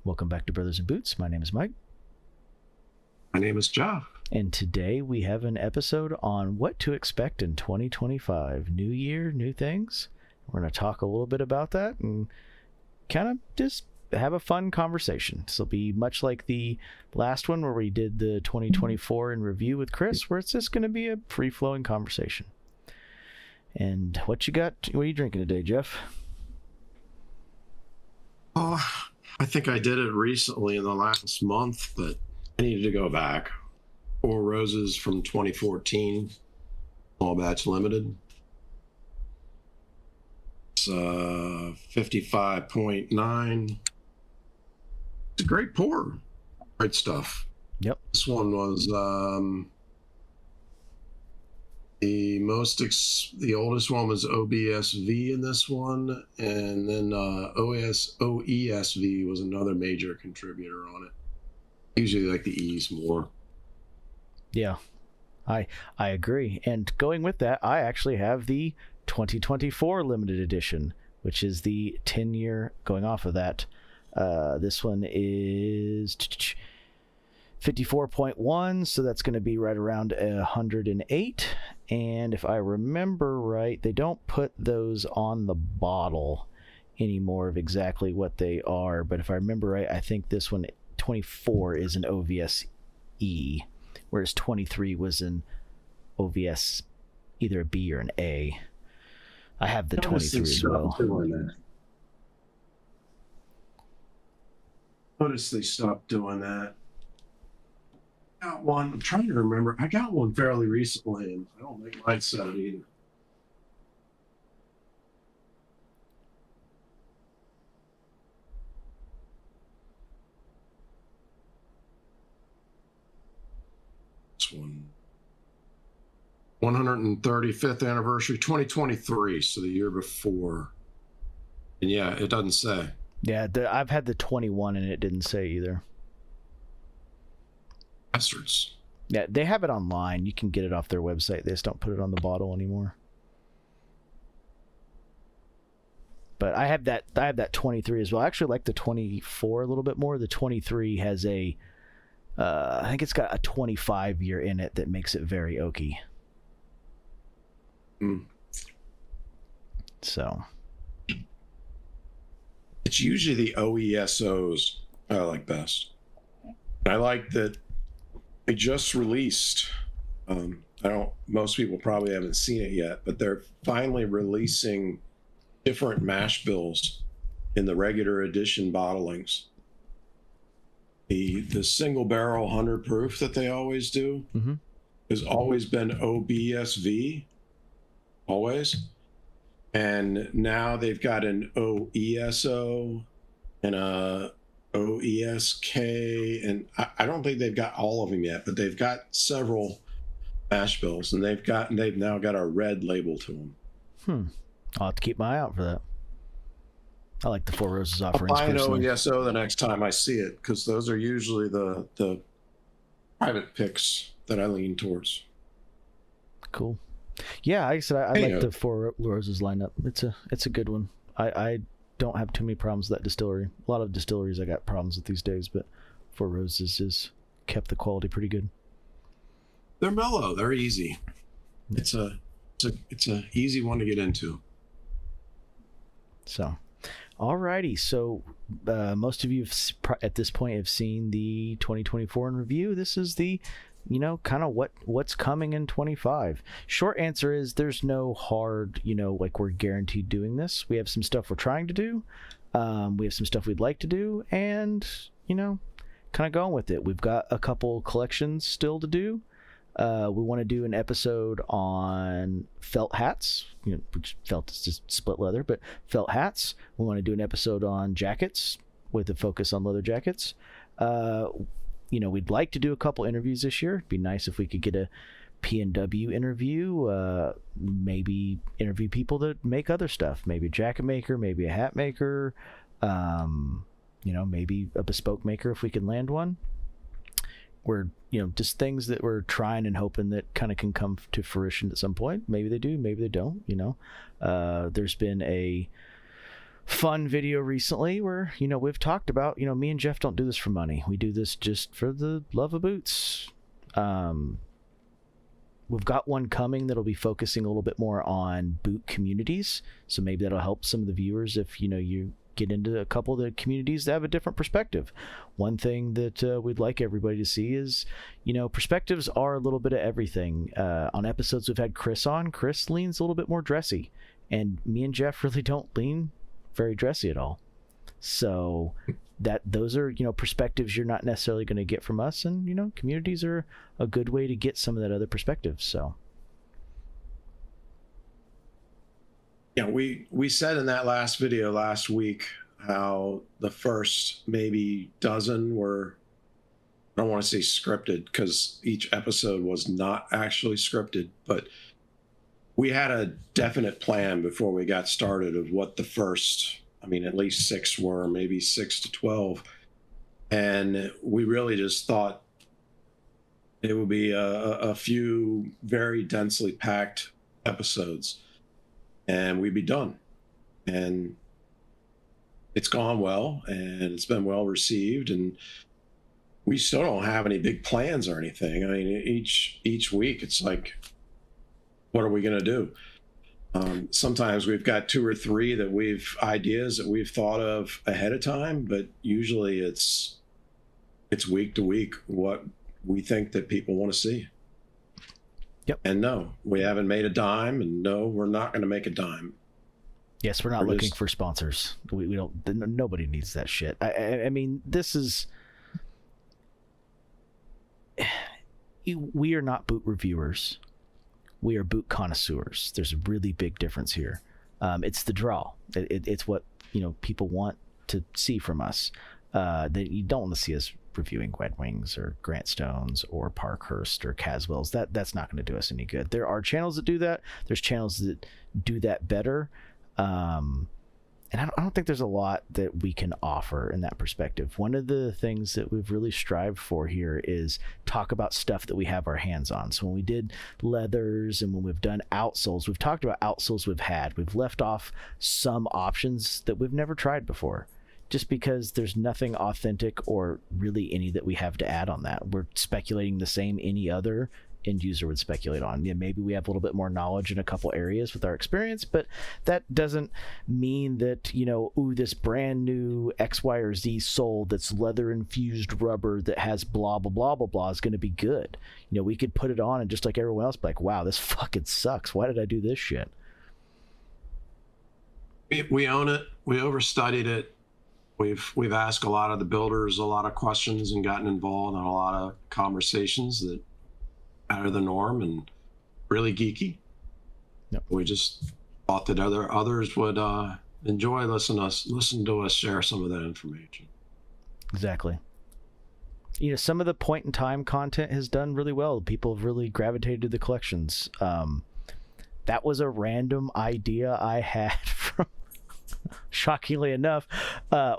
Welcome back to Brothers in Boots. My name is Mike. My name is Jeff. And today we have an episode on what to expect in 2025. New year, new things. We're going to talk a little bit about that and kind of just have a fun conversation. This will be much like the last one where we did the 2024 in review with Chris, where it's just going to be a free-flowing conversation. And what you got? What are you drinking today, Jeff? Oh, I think I did it recently in the last month, but I needed to go back. Four Roses from 2014, small batch limited. It's 55.9. It's a great pour. Great stuff. Yep. This one was the oldest one was OBSV in this one, and then OESV was another major contributor on it. Usually like the E's more. Yeah, I agree. And going with that, I actually have the 2024 limited edition, which is the 10-year going off of that. This one is 54.1, so that's going to be right around 108. And if I remember right, they don't put those on the bottle anymore of exactly what they are. But if I remember right, I think this one, 24, is an OVS-E, whereas 23 was an OVS, either a B or an A. I have the 23 as well. Notice they stopped doing that. I got one. I'm trying to remember. I got one fairly recently, and I don't think mine said it either. This one. 135th anniversary, 2023, so the year before. And yeah, it doesn't say. Yeah, I've had the 21 and it didn't say either. Bastards. Yeah, they have it online. You can get it off their website. They just don't put it on the bottle anymore. But I have that 23 as well. I actually like the 24 a little bit more. The 23 has I think it's got a 25 year in it that makes it very oaky. So it's usually the OESOs I like best. I like that they just released. Most people probably haven't seen it yet, but they're finally releasing different mash bills in the regular edition bottlings. The single barrel 100 proof that they always do has always been OBSV, always. And now they've got an OESO and a OESK, and I don't think they've got all of them yet, but they've got several mash bills, and they've now got a red label to them. I'll have to keep my eye out for that. I like the Four Roses offerings. I'll buy an OESO the next time I see it, because those are usually the private picks that I lean towards. Cool. Yeah, like I said, I like the Four Roses lineup. It's a good one. I don't have too many problems with that distillery. A lot of distilleries I got problems with these days, but Four Roses has kept the quality pretty good. They're mellow. They're easy. It's a easy one to get into. So, alrighty. So, most of you at this point have seen the 2024 in review. This is the kind of what's coming in 25. Short answer is there's no hard, like we're guaranteed doing this. We have some stuff we're trying to do. We have some stuff we'd like to do, and, kind of going with it. We've got a couple collections still to do. We want to do an episode on felt hats, which felt is just split leather, but felt hats. We want to do an episode on jackets with a focus on leather jackets. We'd like to do a couple interviews this year. It'd be nice if we could get a P&W interview, maybe interview people that make other stuff, maybe a jacket maker, maybe a hat maker, maybe a bespoke maker if we can land one. We're, just things that we're trying and hoping that kind of can come to fruition at some point. Maybe they do, maybe they don't, There's been a fun video recently where, we've talked about, me and Jeff don't do this for money. We do this just for the love of boots. We've got one coming that'll be focusing a little bit more on boot communities. So maybe that'll help some of the viewers if, you get into a couple of the communities that have a different perspective. One thing that we'd like everybody to see is, perspectives are a little bit of everything. On episodes we've had Chris on, Chris leans a little bit more dressy. And me and Jeff really don't lean very dressy at all. So those are, perspectives you're not necessarily going to get from us. And, communities are a good way to get some of that other perspective. So. Yeah, we said in that last video last week how the first maybe dozen were, I don't want to say scripted because each episode was not actually scripted, but we had a definite plan before we got started of what the first, at least 6 were, maybe 6 to 12. And we really just thought it would be a few very densely packed episodes and we'd be done. And it's gone well and it's been well received. And we still don't have any big plans or anything. Each week it's like, what are we going to do? Sometimes we've got 2 or 3 ideas that we've thought of ahead of time, but usually it's week to week what we think that people want to see. Yep. And no, we haven't made a dime, and no, we're not going to make a dime. Yes, we're not looking for sponsors. We don't. Nobody needs that shit. This is. We are not boot reviewers. We are boot connoisseurs. There's a really big difference here. It's the draw. It's what people want to see from us. That you don't want to see us reviewing Red Wings or Grant Stones or Parkhurst or Caswell's. That's not going to do us any good. There are channels that do that. There's channels that do that better. And I don't think there's a lot that we can offer in that perspective. One of the things that we've really strived for here is talk about stuff that we have our hands on. So when we did leathers and when we've done outsoles, we've talked about outsoles we've had. We've left off some options that we've never tried before, just because there's nothing authentic or really any that we have to add on that. We're speculating the same any other end user would speculate on. Yeah, maybe we have a little bit more knowledge in a couple areas with our experience, but that doesn't mean that, this brand new X, Y, or Z sole that's leather infused rubber that has blah, blah, blah, blah, blah is going to be good. We could put it on and just like everyone else, be like, wow, this fucking sucks. Why did I do this shit? We own it. We overstudied it. We've asked a lot of the builders a lot of questions and gotten involved in a lot of conversations that out of the norm and really geeky. Yep. We just thought that others would enjoy listen to us share some of that information. Exactly. Some of the point in time content has done really well. People have really gravitated to the collections. That was a random idea I had from, shockingly enough,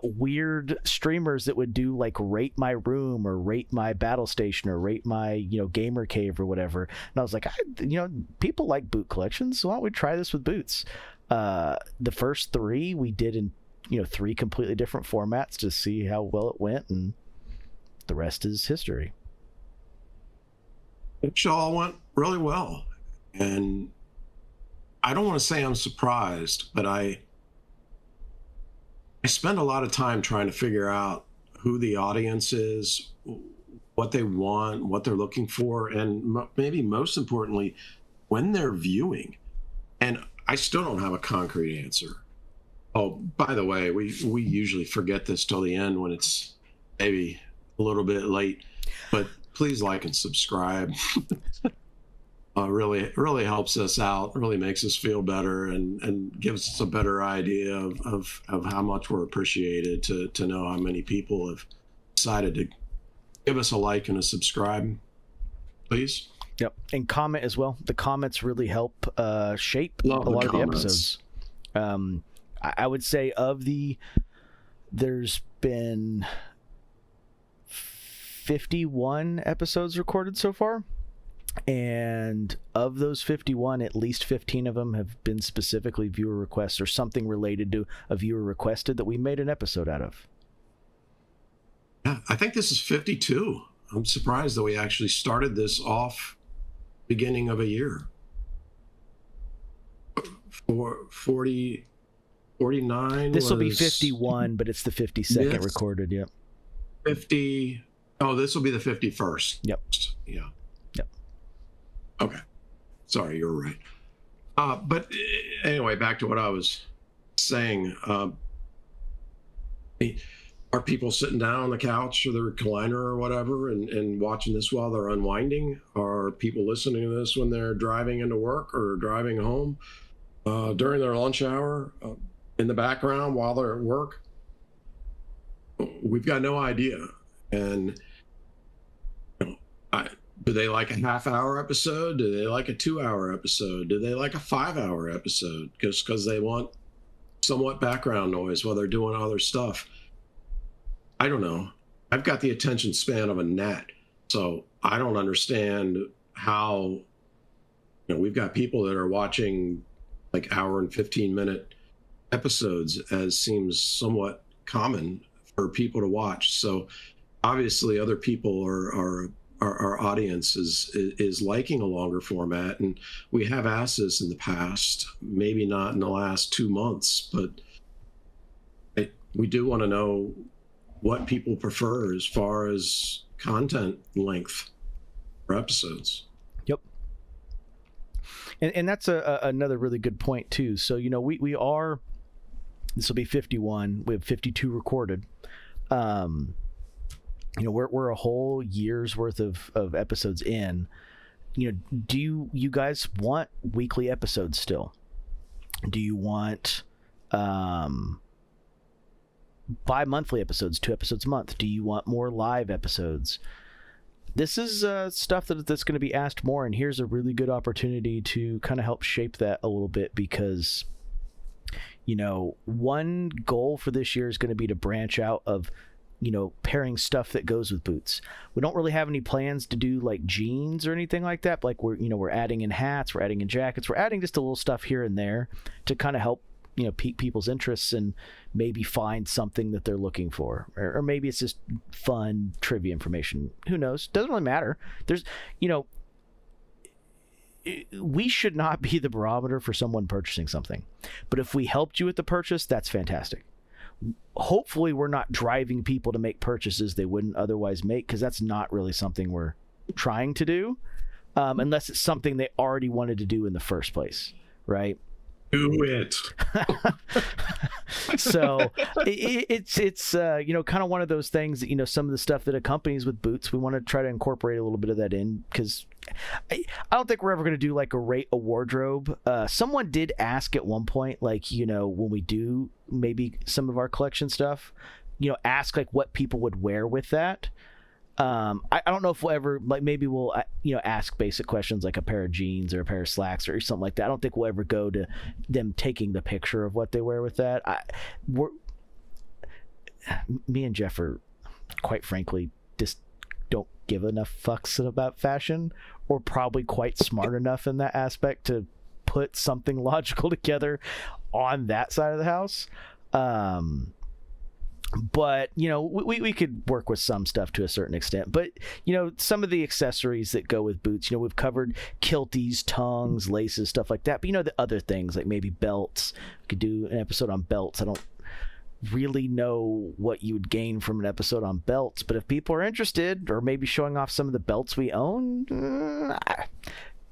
weird streamers that would do like rate my room or rate my battle station or rate my gamer cave or whatever. And I was like, people like boot collections, so why don't we try this with boots? The first 3 we did in 3 completely different formats to see how well it went, and the rest is history. It all went really well, and I don't want to say I'm surprised, but I spend a lot of time trying to figure out who the audience is, what they want, what they're looking for, and maybe most importantly, when they're viewing. And I still don't have a concrete answer. Oh, by the way, we usually forget this till the end when it's maybe a little bit late, but please like and subscribe. Really helps us out, really makes us feel better, and gives us a better idea of how much we're appreciated to know how many people have decided to give us a like and a subscribe, please. Yep. And comment as well. The comments really help shape Love a lot of the comments. episodes. I would say there's been 51 episodes recorded so far. And of those 51, at least 15 of them have been specifically viewer requests or something related to a viewer requested that we made an episode out of. Yeah, I think this is 52. I'm surprised that we actually started this off beginning of a year. For 49. This will be 51, but it's the 52nd recorded. Yep. 50. Oh, this will be the 51st. Yep. Yeah. Yep. Okay. Sorry, you're right. But anyway, back to what I was saying. Are people sitting down on the couch or the recliner or whatever and watching this while they're unwinding? Are people listening to this when they're driving into work or driving home during their lunch hour in the background while they're at work? We've got no idea. And do they like a half-hour episode? Do they like a 2-hour episode? Do they like a 5-hour episode? Because they want somewhat background noise while they're doing other stuff. I don't know. I've got the attention span of a gnat, so I don't understand how, we've got people that are watching like hour and 15-minute episodes, as seems somewhat common for people to watch. So obviously other people our audience is liking a longer format, and we have asked this in the past, maybe not in the last 2 months, but we do want to know what people prefer as far as content length for episodes. Yep. And that's another really good point too. So, we are, this will be 51. We have 52 recorded. We're a whole year's worth of episodes in. Do you guys want weekly episodes still? Do you want bi-monthly episodes, 2 episodes a month? Do you want more live episodes? This is stuff that's going to be asked more, and here's a really good opportunity to kind of help shape that a little bit, because one goal for this year is going to be to branch out of pairing stuff that goes with boots. We don't really have any plans to do like jeans or anything like that, but like we're adding in hats, we're adding in jackets, we're adding just a little stuff here and there to kind of help pique people's interests and maybe find something that they're looking for, or maybe it's just fun trivia information. Who knows? Doesn't really matter. There's we should not be the barometer for someone purchasing something, but if we helped you with the purchase, that's fantastic. Hopefully we're not driving people to make purchases they wouldn't otherwise make, because that's not really something we're trying to do, unless it's something they already wanted to do in the first place, right? Do it. So it's kind of one of those things that some of the stuff that accompanies with boots, we want to try to incorporate a little bit of that in, because I don't think we're ever going to do like a wardrobe. Someone did ask at one point, like when we do maybe some of our collection stuff, ask like what people would wear with that. I don't know if we'll ever, like, maybe we'll ask basic questions like a pair of jeans or a pair of slacks or something like that. I don't think we'll ever go to them taking the picture of what they wear with that. Me and Jeff are, quite frankly, just don't give enough fucks about fashion, or probably quite smart enough in that aspect to put something logical together on that side of the house. But we could work with some stuff to a certain extent, but some of the accessories that go with boots, we've covered kilties, tongues, laces, stuff like that, but the other things like maybe belts. We could do an episode on belts. I don't really know what you would gain from an episode on belts, but if people are interested, or maybe showing off some of the belts we own,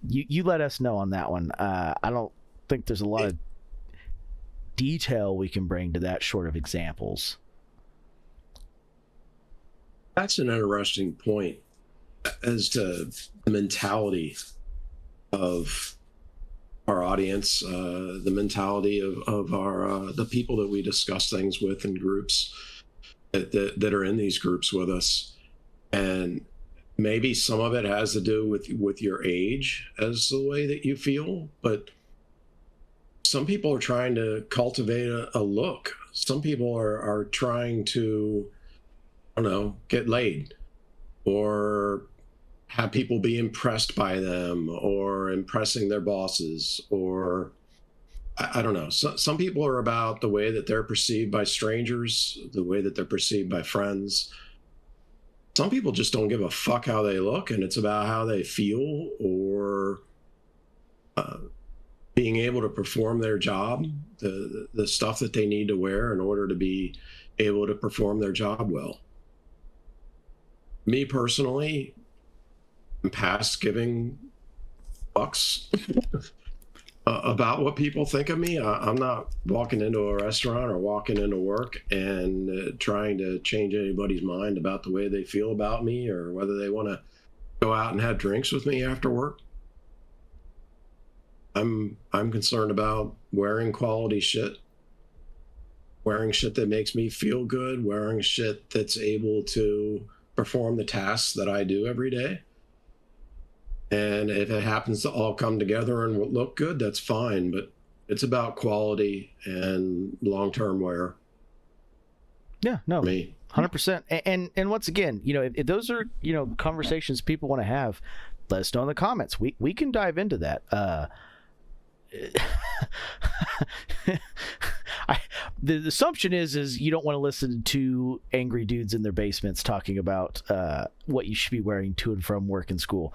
you let us know on that one. I don't think there's a lot of detail we can bring to that short of examples. That's an interesting point as to the mentality of our audience, the mentality of our the people that we discuss things with in groups that are in these groups with us. And maybe some of it has to do with your age as the way that you feel, but some people are trying to cultivate a look. Some people are trying to, I don't know, get laid, or have people be impressed by them or impressing their bosses, or I don't know. Some people are about the way that they're perceived by strangers, the way that they're perceived by friends. Some people just don't give a fuck how they look, and it's about how they feel, or being able to perform their job, the stuff that they need to wear in order to be able to perform their job well. Me personally, I'm past giving fucks about what people think of me. I'm not walking into a restaurant or walking into work and trying to change anybody's mind about the way they feel about me or whether they want to go out and have drinks with me after work. I'm concerned about wearing quality shit, wearing shit that makes me feel good, wearing shit that's able to perform the tasks that I do every day. And if it happens to all come together and look good, that's fine. But it's about quality and long-term wear. Yeah, no, me. 100%. And once again, if those are, conversations people want to have, let us know in the comments. We can dive into that. The assumption is you don't want to listen to angry dudes in their basements talking about what you should be wearing to and from work and school.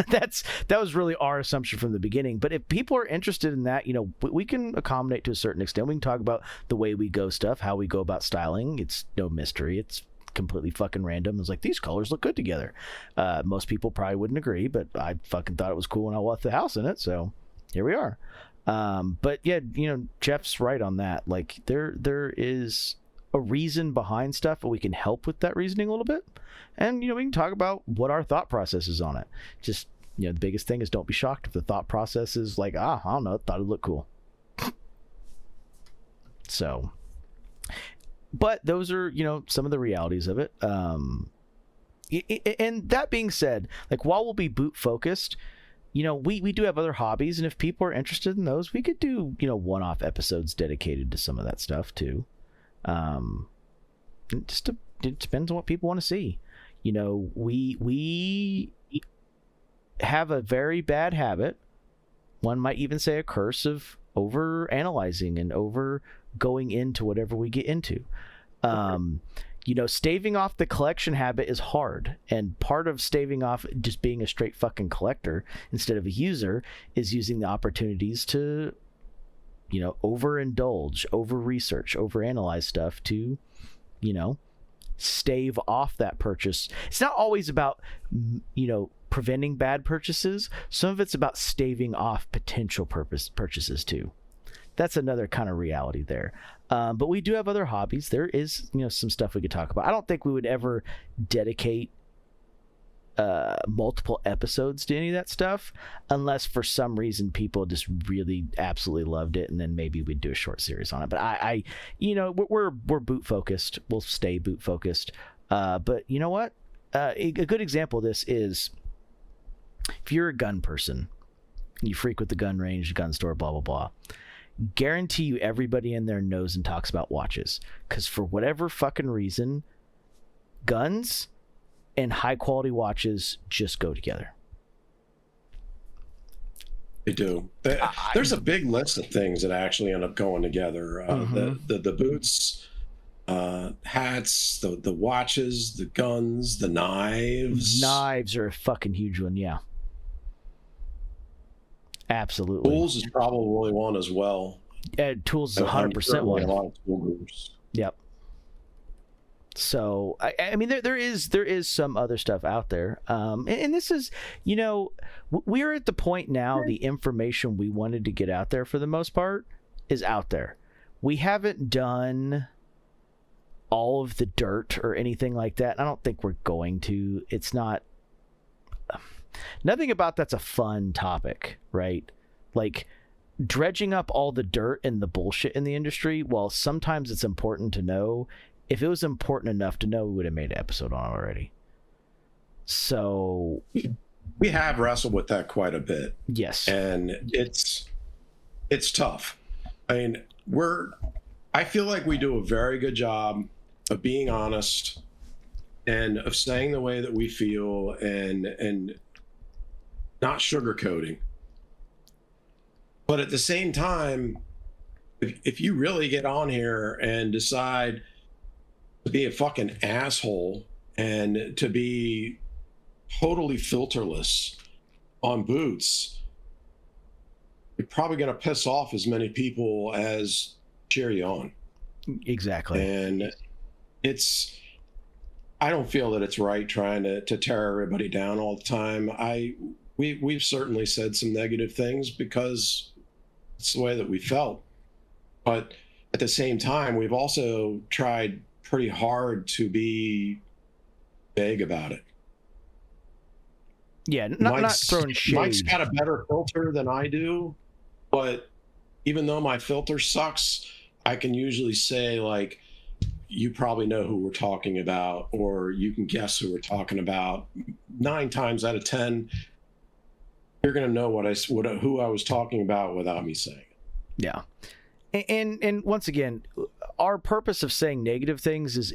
That was really our assumption from the beginning. But if people are interested in that, we can accommodate to a certain extent. We can talk about the way we go stuff, how we go about styling. It's no mystery. It's completely fucking random. It's like, these colors look good together. Most people probably wouldn't agree, but I fucking thought it was cool when I left the house in it. So here we are. But yeah, Jeff's right on that. Like there is a reason behind stuff, but we can help with that reasoning a little bit. And, we can talk about what our thought process is on it. Just, the biggest thing is don't be shocked if the thought process is like, I don't know, thought it'd look cool. So, but those are, some of the realities of it. And that being said, like, while we'll be boot focused, we do have other hobbies, and if people are interested in those, we could do, one-off episodes dedicated to some of that stuff too. It depends on what people want to see. We have a very bad habit, one might even say a curse, of over analyzing and over going into whatever we get into. Staving off the collection habit is hard, and part of staving off just being a straight fucking collector instead of a user is using the opportunities to, overindulge, over-research, over-analyze stuff to, stave off that purchase. It's not always about, preventing bad purchases. Some of it's about staving off potential purchases too. That's another kind of reality there. But we do have other hobbies. There is, some stuff we could talk about. I don't think we would ever dedicate multiple episodes to any of that stuff, unless for some reason people just really absolutely loved it, and then maybe we'd do a short series on it. But we're boot focused. We'll stay boot focused. But you know what? A good example of this is if you're a gun person, you frequent the gun range, gun store, blah blah blah. Guarantee you everybody in there knows and talks about watches, because for whatever fucking reason, guns and high quality watches just go together. They do. There's a big list of things that actually end up going together. The boots, hats, the watches, the guns, the knives. Knives are a fucking huge one, yeah. Absolutely. Tools is probably one as well. Tools is 100% one. A lot of tool groups. Yep. So I mean, there is some other stuff out there, and this is, we're at the point now. The information we wanted to get out there, for the most part, is out there. We haven't done all of the dirt or anything like that. I don't think we're going to. It's not. Nothing about that's a fun topic, right? Like dredging up all the dirt and the bullshit in the industry. While sometimes it's important to know, if it was important enough to know, we would have made an episode on it already. So we have wrestled with that quite a bit. Yes. And it's tough. I mean, I feel like we do a very good job of being honest and of saying the way that we feel, and not sugarcoating. But at the same time, if you really get on here and decide to be a fucking asshole and to be totally filterless on boots, you're probably going to piss off as many people as cheer you on. Exactly. And I don't feel that it's right trying to tear everybody down all the time. We've certainly said some negative things because it's the way that we felt. But at the same time, we've also tried pretty hard to be vague about it. Yeah, not throwing shade. Mike's got a better filter than I do, but even though my filter sucks, I can usually say, like, you probably know who we're talking about, or you can guess who we're talking about. 9 times out of 10, you're going to know who I was talking about without me saying it. Yeah. And once again, our purpose of saying negative things is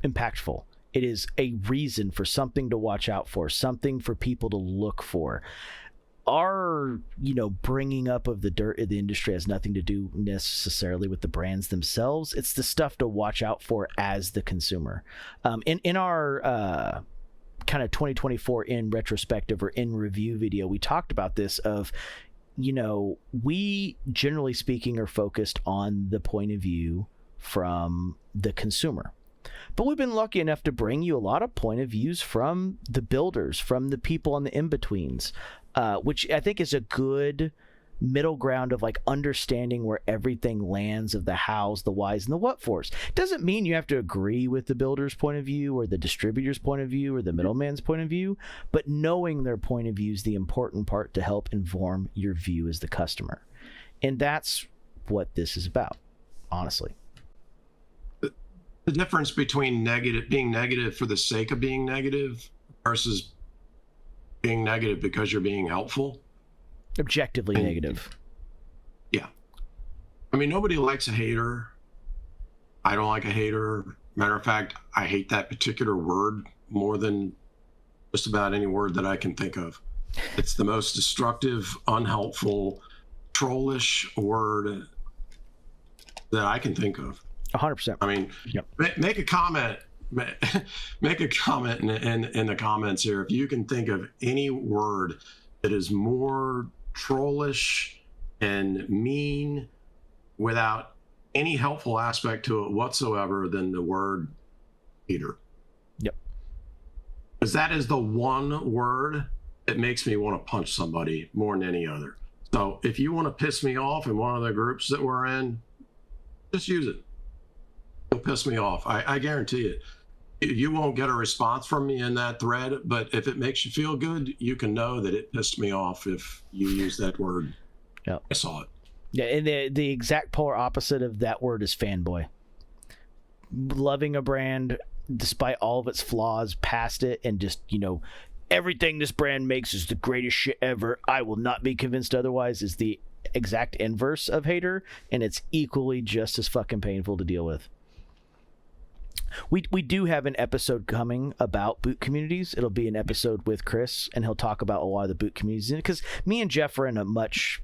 impactful. It is a reason for something to watch out for, something for people to look for. Our, bringing up of the dirt in the industry has nothing to do necessarily with the brands themselves. It's the stuff to watch out for as the consumer. In our kind of 2024 in retrospective or in review video, we talked about this of, we generally speaking are focused on the point of view from the consumer. But we've been lucky enough to bring you a lot of point of views from the builders, from the people on the in-betweens, which I think is a good middle ground of like understanding where everything lands of the hows, the whys, and the what fors. Doesn't mean you have to agree with the builder's point of view or the distributor's point of view or the middleman's point of view, but knowing their point of view is the important part to help inform your view as the customer. And that's what this is about, honestly. The difference between being negative for the sake of being negative versus being negative because you're being helpful. Objectively negative. Yeah. I mean, nobody likes a hater. I don't like a hater. Matter of fact, I hate that particular word more than just about any word that I can think of. It's the most destructive, unhelpful, trollish word that I can think of. 100%. I mean, yep. Make a comment. Make a comment in the comments here if you can think of any word that is more trollish and mean without any helpful aspect to it whatsoever than the word hater. Yep. Because that is the one word that makes me want to punch somebody more than any other. So if you want to piss me off in one of the groups that we're in, just use it. It'll piss me off. I guarantee it. You won't get a response from me in that thread, but if it makes you feel good, you can know that it pissed me off if you use that word. Yep. I saw it. Yeah, and the exact polar opposite of that word is fanboy. Loving a brand despite all of its flaws past it, and just, everything this brand makes is the greatest shit ever. I will not be convinced otherwise is the exact inverse of hater, and it's equally just as fucking painful to deal with. We do have an episode coming about boot communities. It'll be an episode with Chris, and he'll talk about a lot of the boot communities. Because me and Jeff are in a much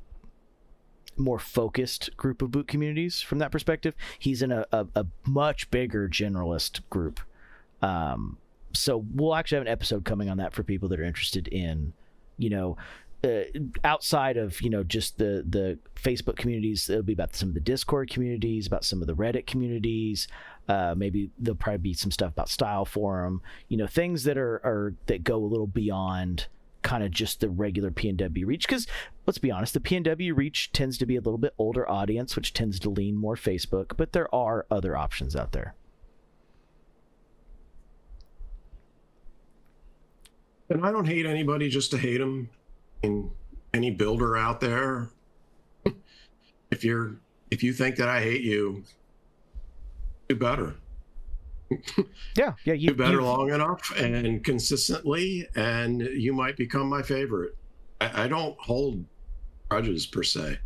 more focused group of boot communities from that perspective. He's in a much bigger generalist group. So we'll actually have an episode coming on that for people that are interested in, outside of, just the Facebook communities. It'll be about some of the Discord communities, about some of the Reddit communities. Maybe there'll probably be some stuff about Style Forum, things that are that go a little beyond kind of just the regular PNW reach. Because let's be honest, the PNW reach tends to be a little bit older audience, which tends to lean more Facebook, but there are other options out there. And I don't hate anybody just to hate them. And any builder out there, if you think that I hate you, do better. Yeah, you do better long enough and consistently, and you might become my favorite. I don't hold grudges per se.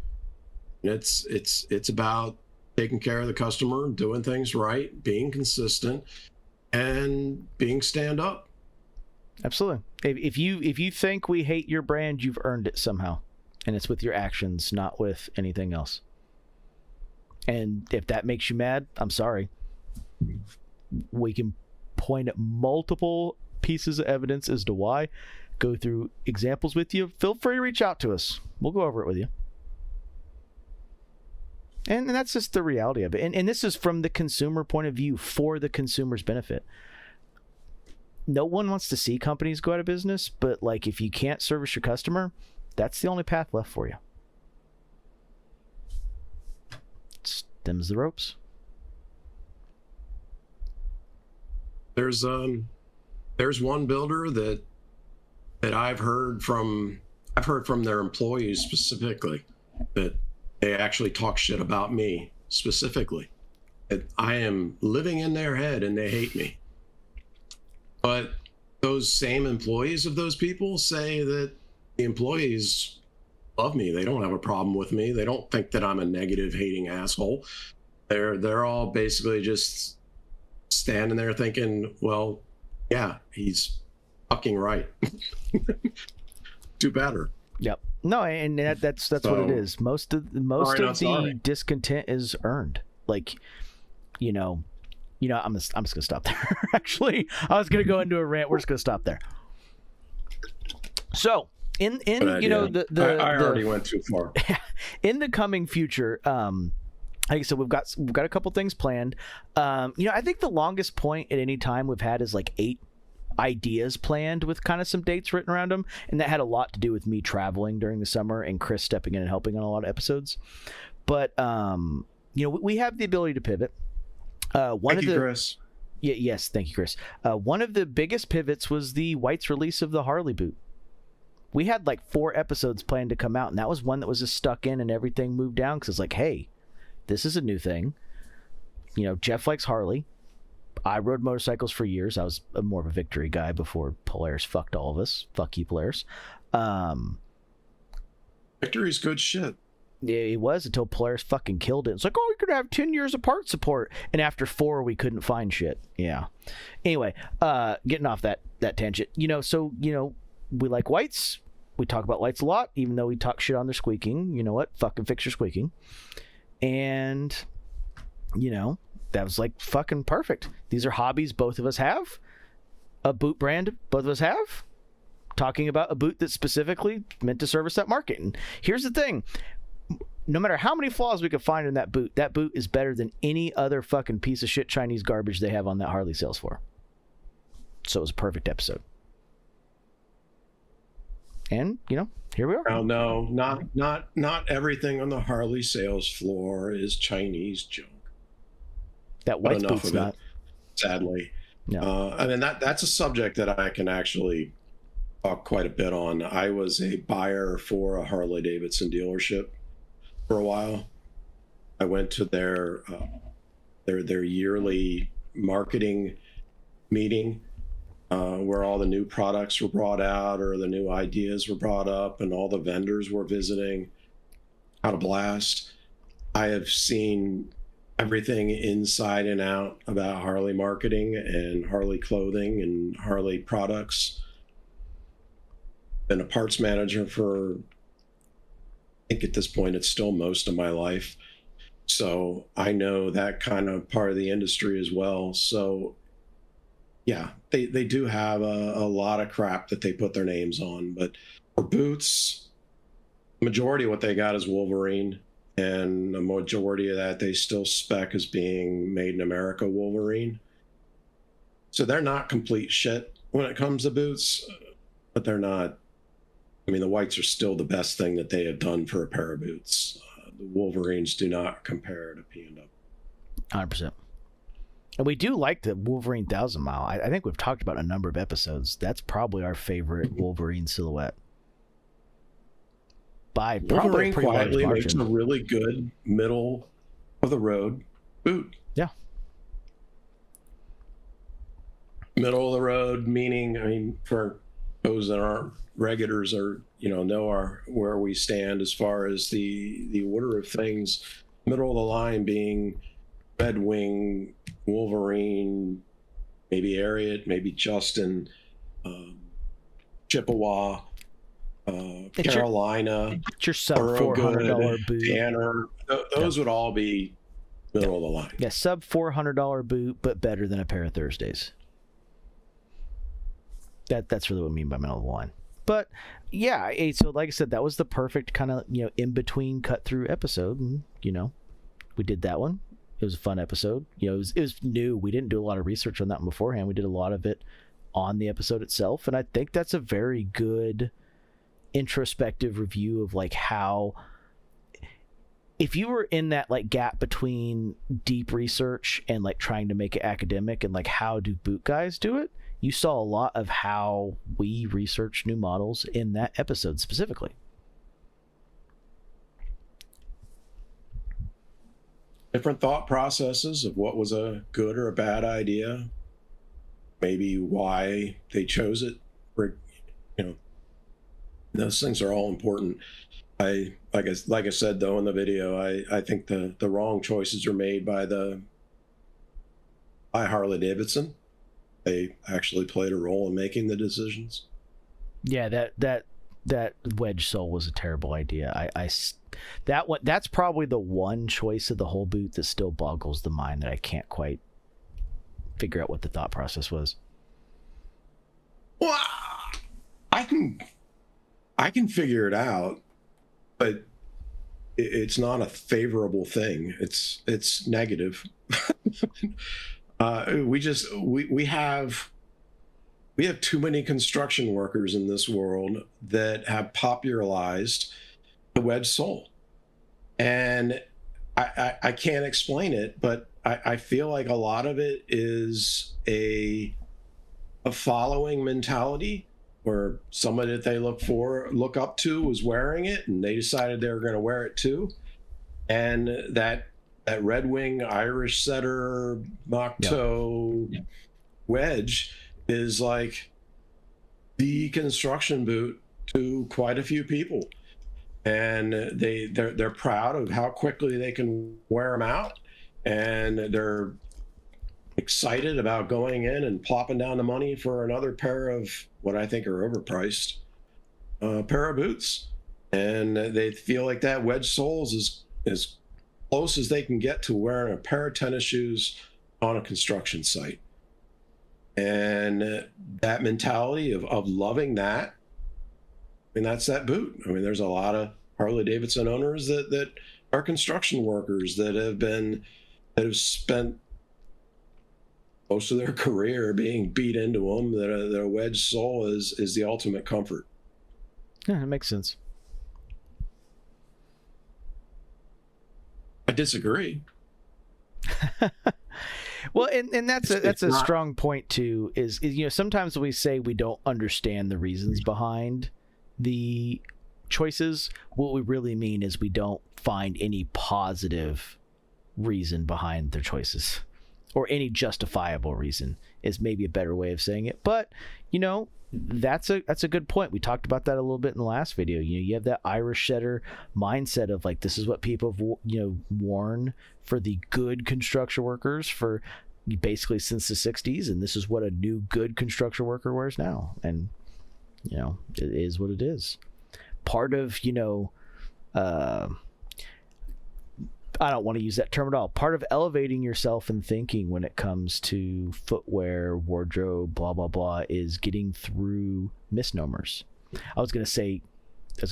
It's about taking care of the customer, doing things right, being consistent, and being stand up. Absolutely. If you think we hate your brand, you've earned it somehow, and it's with your actions, not with anything else. And if that makes you mad, I'm sorry. We can point at multiple pieces of evidence as to why. Go through examples with you. Feel free to reach out to us. We'll go over it with you. And that's just the reality of it. And this is from the consumer point of view, for the consumer's benefit. No one wants to see companies go out of business, but like, if you can't service your customer, that's the only path left for you. Them's the ropes. There's one builder that I've heard from their employees specifically, that they actually talk shit about me specifically. I am living in their head and they hate me. But those same employees of those people say that the employees love me. They don't have a problem with me. They don't think that I'm a negative, hating asshole. They're all basically just standing there thinking, well, yeah, he's fucking right. Do better. Yep. No, and that's So, what it is. Most of the sorry. discontent is earned. Like, I'm just gonna stop there. Actually, I was gonna go into a rant. We're just gonna stop there. So in I already went too far. In the coming future, like I said, we've got a couple things planned. I think the longest point at any time we've had is like 8 ideas planned with kind of some dates written around them, and that had a lot to do with me traveling during the summer and Chris stepping in and helping on a lot of episodes. But we have the ability to pivot. Thank you, Chris. Yes, thank you, Chris. One of the biggest pivots was the White's release of the Harley boot. We had like 4 episodes planned to come out, and that was one that was just stuck in and everything moved down because it's like, hey, this is a new thing. Jeff likes Harley. I rode motorcycles for years. I was more of a Victory guy before Polaris fucked all of us. Fuck you, Polaris. Victory's good shit. It was until Polaris fucking killed it. It's like, oh, we could have 10 years of part support. And after 4, we couldn't find shit. Yeah. Anyway, getting off that tangent. We like Whites. We talk about Lights a lot, even though we talk shit on their squeaking. You know what? Fucking fix your squeaking. And, that was like fucking perfect. These are hobbies both of us have. A boot brand both of us have. Talking about a boot that's specifically meant to service that market. And here's the thing. No matter how many flaws we could find in that boot is better than any other fucking piece of shit Chinese garbage they have on that Harley sales floor. So it was a perfect episode. And, here we are. Oh, no, not everything on the Harley sales floor is Chinese junk. That White's boot's not. Sadly. No. That's a subject that I can actually talk quite a bit on. I was a buyer for a Harley Davidson dealership for a while. I went to their yearly marketing meeting where all the new products were brought out or the new ideas were brought up and all the vendors were visiting. Had a blast. I have seen everything inside and out about Harley marketing and Harley clothing and Harley products. Been a parts manager for, I think at this point, it's still most of my life. So I know that kind of part of the industry as well. So yeah, they do have a lot of crap that they put their names on, but for boots, the majority of what they got is Wolverine. And the majority of that they still spec as being made in America Wolverine. So they're not complete shit when it comes to boots, but they're not. I mean, the Whites are still the best thing that they have done for a pair of boots. The Wolverines do not compare to P&W. 100%. And we do like the Wolverine 1000 Mile. I think we've talked about a number of episodes. That's probably our favorite Wolverine silhouette. By Wolverine quietly makes margin. a really good middle of the road boot. Yeah. Middle of the road, meaning, I mean, for those that aren't regulars or, know where we stand as far as the order of things, middle of the line being Red Wing, Wolverine, maybe Ariat, maybe Justin, Chippewa, Carolina, It's your sub $400 boot. Tanner. Those would all be middle of the line. Yeah, sub $400 boot, but better than a pair of Thursdays. That's really what I mean by middle of the line. But yeah, so like I said, that was the perfect kind of, in between cut through episode, and we did that one. It was a fun episode. It was new. We didn't do a lot of research on that one beforehand. We did a lot of it on the episode itself, and I think that's a very good introspective review of like how, if you were in that like gap between deep research and like trying to make it academic and like how do boot guys do it, you saw a lot of how we research new models in that episode specifically. Different thought processes of what was a good or a bad idea, maybe why they chose it. Those things are all important. Like I said though in the video, I think the wrong choices are made by Harley Davidson. They actually played a role in making the decisions. Yeah, that wedge sole was a terrible idea. That's probably the one choice of the whole boot that still boggles the mind, that I can't quite figure out what the thought process was. Well, I can figure it out, but it's not a favorable thing. It's negative. We have too many construction workers in this world that have popularized the wedge sole, and I can't explain it, but I feel like a lot of it is a following mentality, where somebody that they look up to was wearing it, and they decided they were going to wear it too, and that Red Wing Irish Setter mock toe wedge is like the construction boot to quite a few people, and they're proud of how quickly they can wear them out, and they're excited about going in and plopping down the money for another pair of what I think are overpriced pair of boots, and they feel like that wedge soles is as close as they can get to wearing a pair of tennis shoes on a construction site. And that mentality of loving that, that's that boot. There's a lot of Harley Davidson owners that are construction workers that have spent most of their career being beat into them, that a wedge sole is the ultimate comfort. Yeah, it makes sense. I disagree. Well, and that's a strong point too, is sometimes we say we don't understand the reasons behind the choices. What we really mean is we don't find any positive reason behind their choices, or any justifiable reason is maybe a better way of saying it. But that's a good point. We talked about that a little bit in the last video. You have that Irish Setter mindset of like, this is what people have worn for the good construction workers for basically since the 60s, and this is what a new good construction worker wears now. And it is what it is. Part of I don't want to use that term at all. Part of elevating yourself and thinking when it comes to footwear, wardrobe, blah, blah, blah, is getting through misnomers. I was going to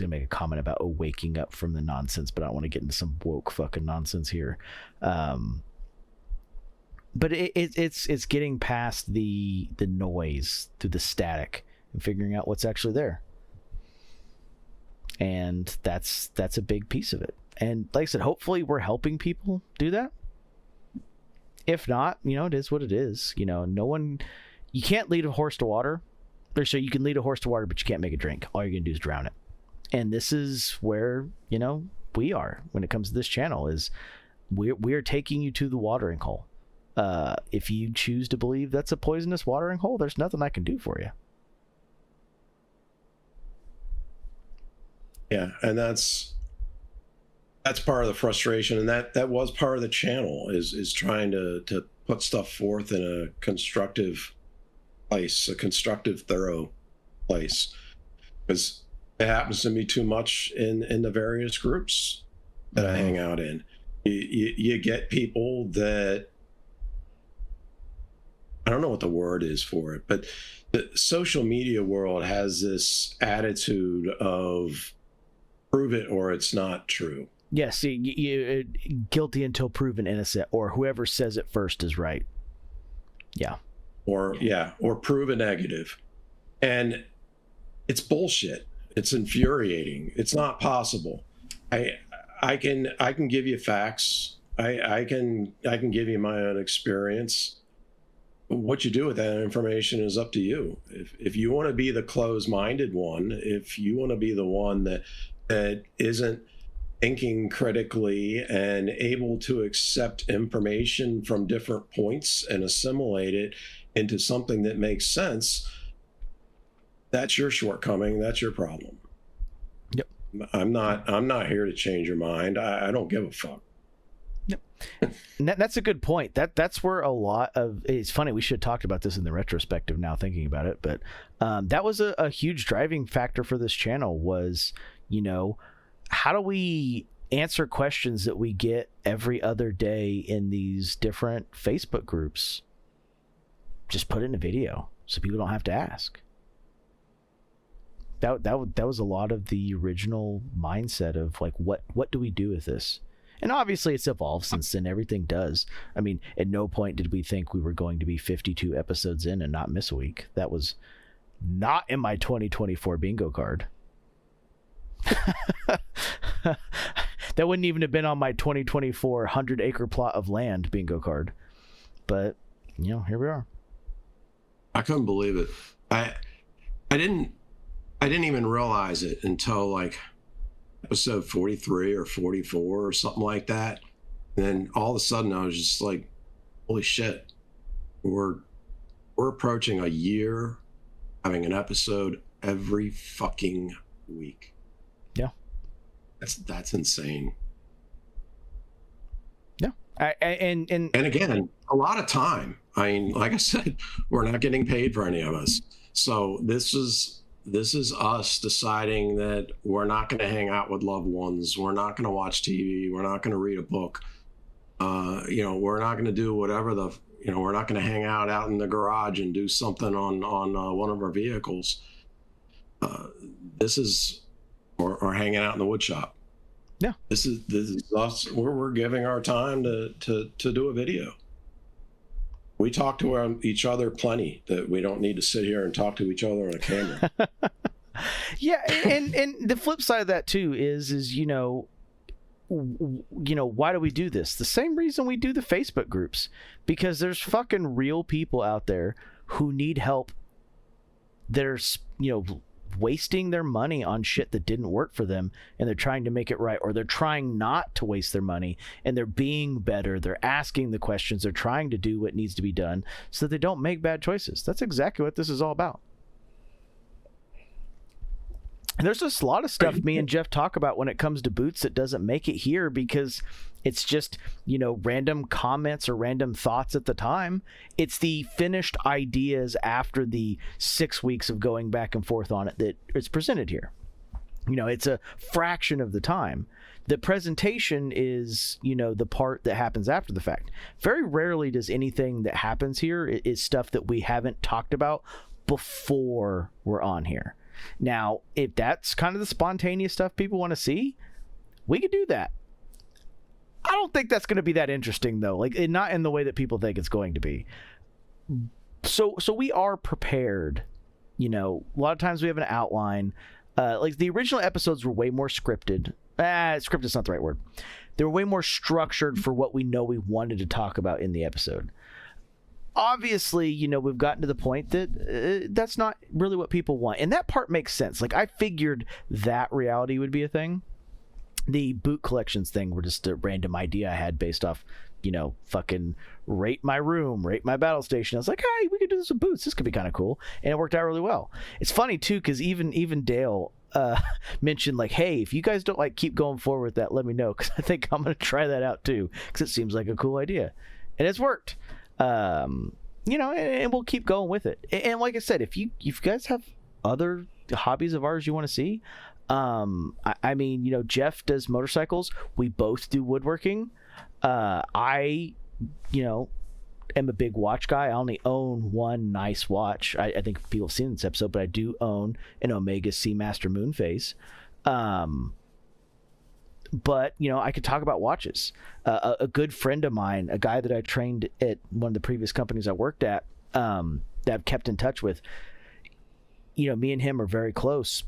make a comment about waking up from the nonsense, but I don't want to get into some woke fucking nonsense here. But it's getting past the noise through the static and figuring out what's actually there. And that's a big piece of it. And like I said, hopefully we're helping people do that. If not, it is what it is. You can't lead a horse to water. Or so you can lead a horse to water, but you can't make it drink. All you're going to do is drown it. And this is where, we are when it comes to this channel, is we're taking you to the watering hole. If you choose to believe that's a poisonous watering hole, there's nothing I can do for you. Yeah, and that's part of the frustration, and that was part of the channel is trying to put stuff forth in a constructive place, a constructive, thorough place, because it happens to me too much in the various groups that I hang out in. You get people that, I don't know what the word is for it, but the social media world has this attitude of prove it or it's not true. Yes, you guilty until proven innocent, or whoever says it first is right. Yeah. Or prove a negative. And it's bullshit. It's infuriating. It's not possible. I can give you facts. I can give you my own experience. What you do with that information is up to you. If you want to be the closed-minded one, if you want to be the one that isn't thinking critically and able to accept information from different points and assimilate it into something that makes sense, that's your shortcoming. That's your problem. Yep. I'm not here to change your mind. I don't give a fuck. Yep. And that's a good point. That's where a lot of, it's funny, we should have talked about this in the retrospective now thinking about it, but that was a huge driving factor for this channel was, how do we answer questions that we get every other day in these different Facebook groups? Just put it in a video so people don't have to ask. That was a lot of the original mindset of like, what do we do with this? And obviously it's evolved since then. Everything does. I mean, at no point did we think we were going to be 52 episodes in and not miss a week. That was not in my 2024 bingo card. That wouldn't even have been on my 2024 100-acre plot of land bingo card. But, here we are. I couldn't believe it. I didn't even realize it until like episode 43 or 44 or something like that. And then all of a sudden I was just like, holy shit, we're approaching a year having an episode every fucking week. Yeah. That's insane. Yeah. And again, a lot of time. I mean, like I said, we're not getting paid for any of us. So this is us deciding that we're not going to hang out with loved ones. We're not going to watch TV. We're not going to read a book. We're not going to do whatever we're not going to hang out in the garage and do something on one of our vehicles. This is, or hanging out in the wood shop. Yeah. This is us. We're giving our time to do a video. We talk to each other plenty that we don't need to sit here and talk to each other on a camera. Yeah, and the flip side of that too is why do we do this? The same reason we do the Facebook groups, because there's fucking real people out there who need help. They're wasting their money on shit that didn't work for them, and they're trying to make it right, or they're trying not to waste their money, and they're being better, they're asking the questions, they're trying to do what needs to be done so that they don't make bad choices. That's exactly what this is all about. And there's just a lot of stuff me and Jeff talk about when it comes to boots that doesn't make it here because it's just, random comments or random thoughts at the time. It's the finished ideas after the 6 weeks of going back and forth on it that it's presented here. It's a fraction of the time. The presentation is, the part that happens after the fact. Very rarely does anything that happens here is stuff that we haven't talked about before we're on here. Now, if that's kind of the spontaneous stuff people want to see, we could do that. I don't think that's going to be that interesting, though. Like, not in the way that people think it's going to be. So we are prepared. A lot of times we have an outline. Like, the original episodes were way more scripted. Scripted is not the right word. They were way more structured for what we know we wanted to talk about in the episode. Obviously, we've gotten to the point that that's not really what people want. And that part makes sense. Like, I figured that reality would be a thing. The boot collections thing were just a random idea I had based off, fucking rate my room, rate my battle station. I was like, hey, we could do this with boots. This could be kind of cool. And it worked out really well. It's funny, too, because even Dale mentioned, like, hey, if you guys don't, keep going forward with that, let me know, because I think I'm going to try that out, too, because it seems like a cool idea. And it's worked. And we'll keep going with it. And like I said, if you guys have other hobbies of ours you want to see, I mean, Jeff does motorcycles. We both do woodworking. I am a big watch guy. I only own one nice watch. I think people have seen this episode, but I do own an Omega Seamaster Moonphase. But I could talk about watches. A good friend of mine, a guy that I trained at one of the previous companies I worked at, that I've kept in touch with, me and him are very close.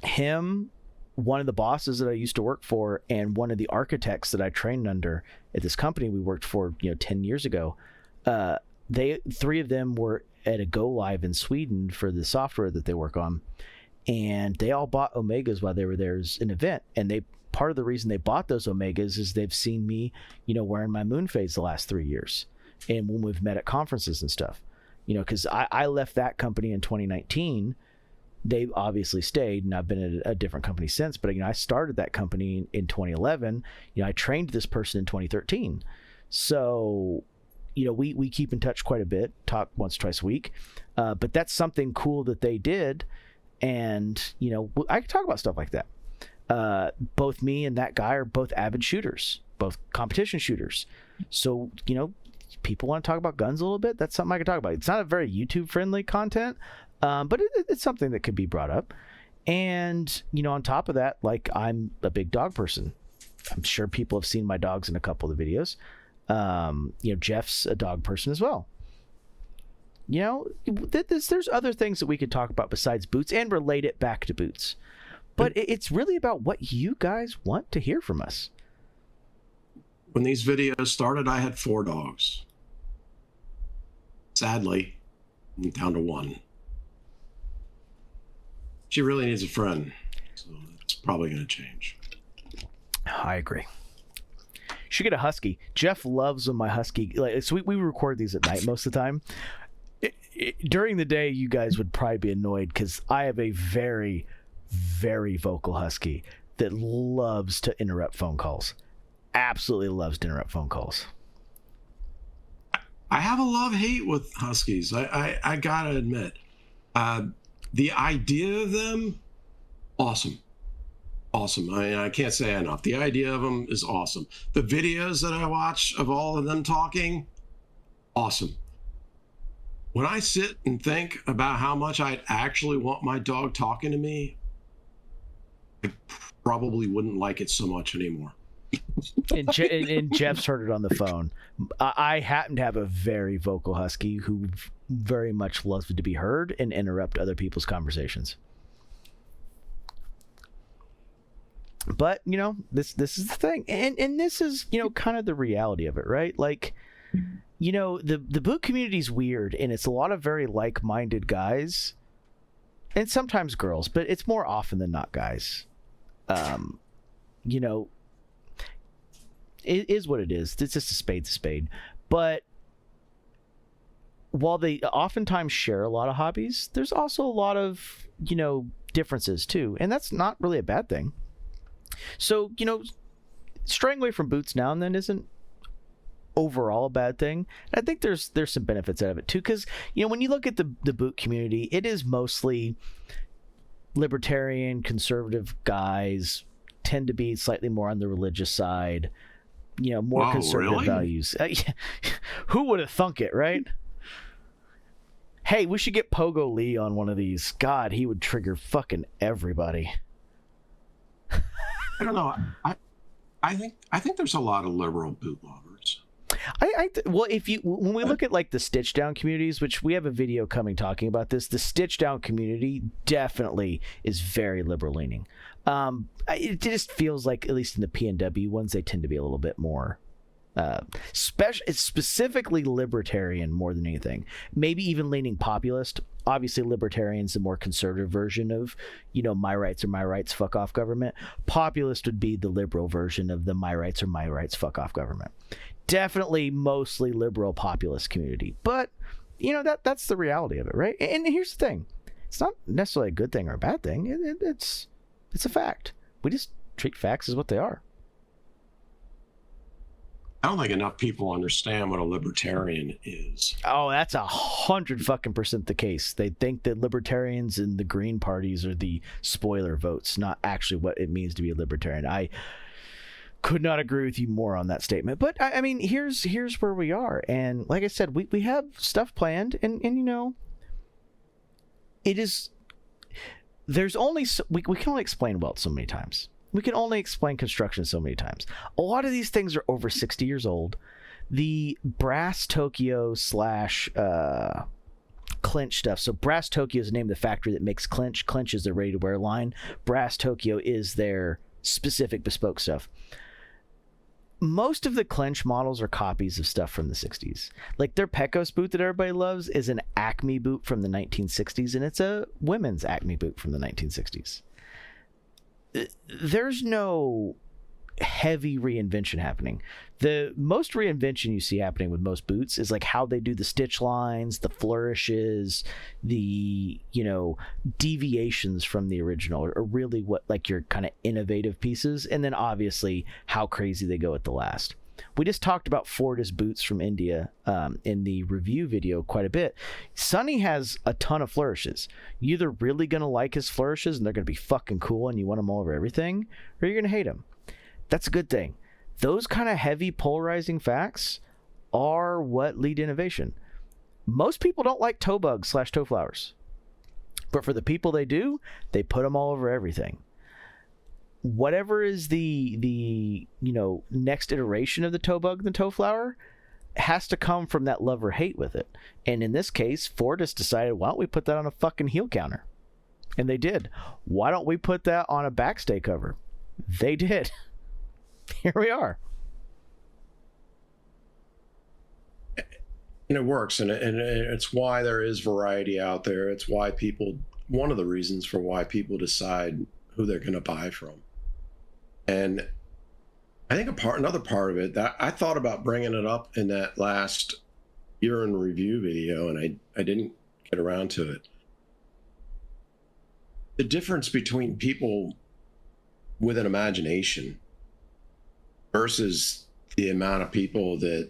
Him, one of the bosses that I used to work for, and one of the architects that I trained under at this company we worked for 10 years ago, three of them were at a go live in Sweden for the software that they work on, and they all bought Omegas while they were there as an event. And part of the reason they bought those Omegas is they've seen me wearing my Moonphase the last 3 years, and when we've met at conferences and stuff, because I left that company in 2019. They obviously stayed, and I've been at a different company since, but I started that company in 2011. I trained this person in 2013. So we keep in touch quite a bit, talk once, twice a week. But that's something cool that they did. And, I can talk about stuff like that. Both me and that guy are both avid shooters, both competition shooters. So, people want to talk about guns a little bit. That's something I can talk about. It's not a very YouTube friendly content, but it's something that could be brought up. And, on top of that, like, I'm a big dog person. I'm sure people have seen my dogs in a couple of the videos. Jeff's a dog person as well. There's other things that we could talk about besides boots and relate it back to boots. But it's really about what you guys want to hear from us. When these videos started, I had 4 dogs. Sadly, I'm down to 1. She really needs a friend, so it's probably going to change. I agree. Should get a husky. Jeff loves when my husky, so we record these at night most of the time. During the day, you guys would probably be annoyed because I have a very, very vocal husky that loves to interrupt phone calls. Absolutely loves to interrupt phone calls. I have a love-hate with huskies. I gotta admit, the idea of them, awesome. I can't say enough. The idea of them is awesome. The videos that I watch of all of them talking, awesome. When I sit and think about how much I'd actually want my dog talking to me, I probably wouldn't like it so much anymore. And Jeff's heard it on the phone. I happen to have a very vocal husky who very much loves to be heard and interrupt other people's conversations. But this is the thing, and this is kind of the reality of it, right? Like, the boot community's weird, and it's a lot of very like-minded guys, and sometimes girls, but it's more often than not guys. It is what it is. It's just a spade's a spade. But while they oftentimes share a lot of hobbies, there's also a lot of, differences too. And that's not really a bad thing. So, straying away from boots now and then isn't overall a bad thing. And I think there's some benefits out of it too. Because, when you look at the boot community, it is mostly libertarian, conservative guys, tend to be slightly more on the religious side. More conservative values. Who would have thunk it, right? Hey, we should get Pogo Lee on one of these. God, he would trigger fucking everybody. I don't know. I think there's a lot of liberal boot lovers. Well, when we look at like the stitch down communities, which we have a video coming talking about this, the stitch down community definitely is very liberal leaning. It just feels like, at least in the PNW ones, they tend to be a little bit more it's specifically libertarian more than anything. Maybe even leaning populist. Obviously, libertarian's the more conservative version of, my rights are my rights, fuck off government. Populist would be the liberal version of the my rights are my rights, fuck off government. Definitely mostly liberal populist community. But, that's the reality of it, right? And here's the thing. It's not necessarily a good thing or a bad thing. It's a fact. We just treat facts as what they are. I don't think enough people understand what a libertarian is. Oh, that's 100% the case. They think that libertarians and the Green parties are the spoiler votes, not actually what it means to be a libertarian. I could not agree with you more on that statement. But I mean, here's where we are. And like I said, we have stuff planned, and you know, it is, there's only, we can only explain wealth so many times. We can only explain construction so many times. A lot of these things are over 60 years old. The Brass Tokyo / Clinch stuff. So Brass Tokyo is the name of the factory that makes Clinch. Clinch is their ready-to-wear line. Brass Tokyo is their specific bespoke stuff. Most of the Clinch models are copies of stuff from the 60s. Like their Pecos boot that everybody loves is an Acme boot from the 1960s, and it's a women's Acme boot from the 1960s. There's no heavy reinvention happening. The most reinvention you see happening with most boots is like how they do the stitch lines, the flourishes, the, you know, deviations from the original are really what like your kind of innovative pieces, and then obviously how crazy they go at the last. We just talked about Fortis boots from India in the review video quite a bit. Sonny has a ton of flourishes. You're either really going to like his flourishes and they're going to be fucking cool and you want them all over everything, or you're going to hate them. That's a good thing. Those kind of heavy polarizing facts are what lead innovation. Most people don't like toe bugs / toe flowers. But for the people they do, they put them all over everything. Whatever is the you know, next iteration of the toe bug and the toe flower has to come from that love or hate with it. And in this case, Fortis decided, why don't we put that on a fucking heel counter? And they did. Why don't we put that on a backstay cover? They did. Here we are. And it works, and it's why there is variety out there. It's why people, one of the reasons for why people decide who they're going to buy from. And I think another part of it that I thought about bringing it up in that last year in review video, and I didn't get around to it. The difference between people with an imagination versus the amount of people that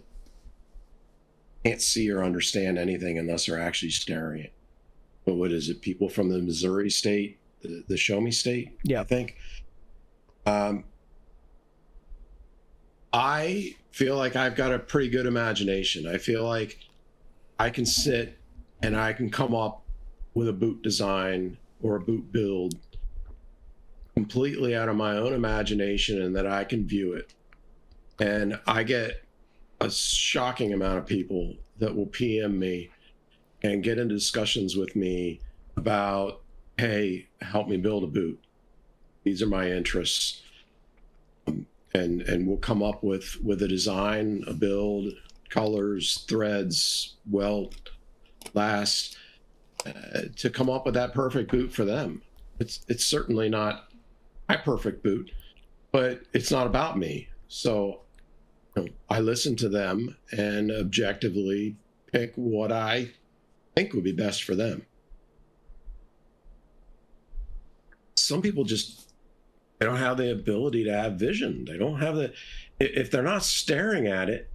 can't see or understand anything unless they're actually staring at. But what is it? People from the Missouri state, the Show Me State, yeah, I think. I feel like I've got a pretty good imagination. I feel like I can sit and I can come up with a boot design or a boot build completely out of my own imagination, and that I can view it. And I get a shocking amount of people that will PM me and get into discussions with me about, hey, help me build a boot. These are my interests. And we'll come up with a design, a build, colors, threads, welt, last, to come up with that perfect boot for them. It's certainly not my perfect boot, but it's not about me. So I listen to them and objectively pick what I think would be best for them. Some people just, they don't have the ability to have vision. They don't have if they're not staring at it,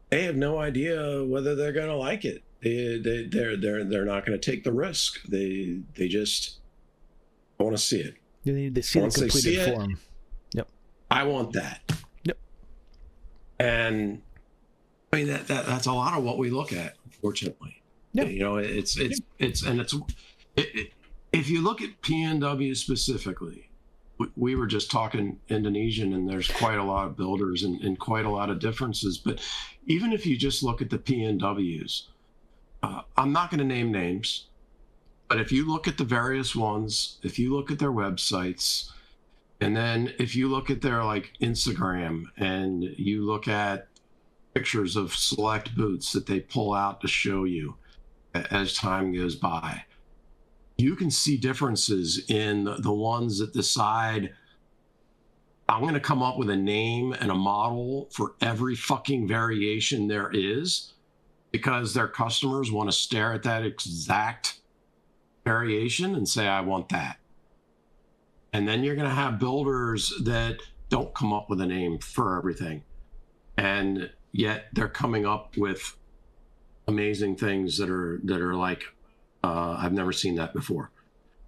they have no idea whether they're going to like it. They're not going to take the risk. They just want to see it. They need to see the completed form. Yep. I want that. Yep. And I mean that's a lot of what we look at, unfortunately. Yep. You know, it's if you look at PNW specifically, we were just talking Indonesian, and there's quite a lot of builders and quite a lot of differences. But even if you just look at the PNWs, I'm not going to name names, but if you look at the various ones, if you look at their websites, and then if you look at their like Instagram, and you look at pictures of select boots that they pull out to show you as time goes by, you can see differences in the ones that decide, I'm going to come up with a name and a model for every fucking variation there is, because their customers want to stare at that exact variation and say, I want that. And then you're going to have builders that don't come up with a name for everything. and yet they're coming up with amazing things that are like, I've never seen that before.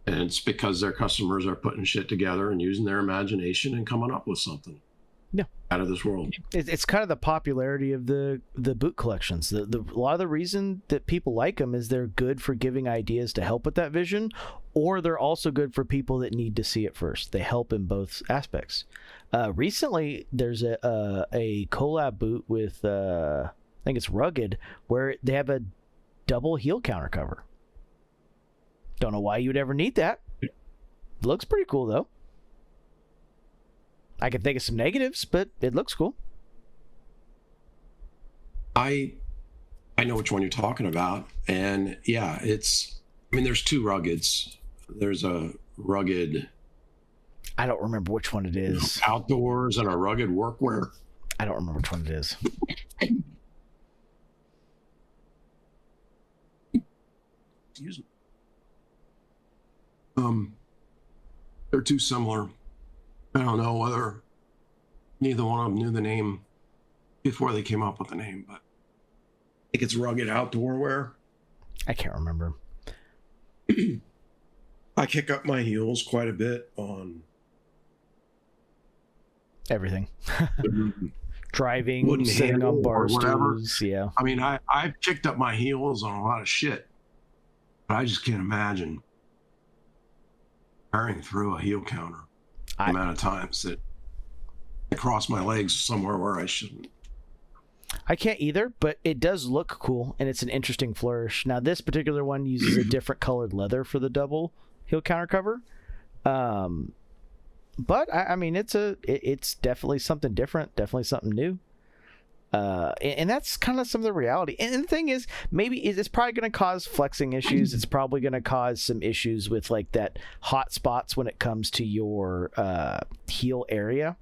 And it's because their customers are putting shit together and using their imagination and coming up with something out of this world. It's kind of the popularity of the boot collections. A lot of the reason that people like them is they're good for giving ideas to help with that vision, or they're also good for people that need to see it first. They help in both aspects. Recently, there's a collab boot with I think it's Rugged, where they have a double heel counter cover. Don't know why you would ever need that. Looks pretty cool though. I can think of some negatives, but it looks cool. I know which one you're talking about, and yeah, there's two Ruggeds. There's a Rugged, I don't remember which one it is. Outdoors, and a Rugged Workwear. I don't remember which one it is. Excuse me. They're too similar. I don't know whether neither one of them knew the name before they came up with the name, but I think it's Rugged Outdoor Wear. I can't remember. I kick up my heels quite a bit on everything. Driving, sitting on bar stools, yeah. I mean, I've kicked up my heels on a lot of shit, but I just can't imagine carrying through a heel counter. The amount of times that I cross my legs somewhere where I shouldn't. I can't either, but it does look cool, and it's an interesting flourish. Now, this particular one uses a different colored leather for the double heel counter cover. But I mean, it's definitely something different, definitely something new. And that's kind of some of the reality. And the thing is, maybe it's probably going to cause flexing issues. It's probably going to cause some issues with like that hot spots when it comes to your heel area.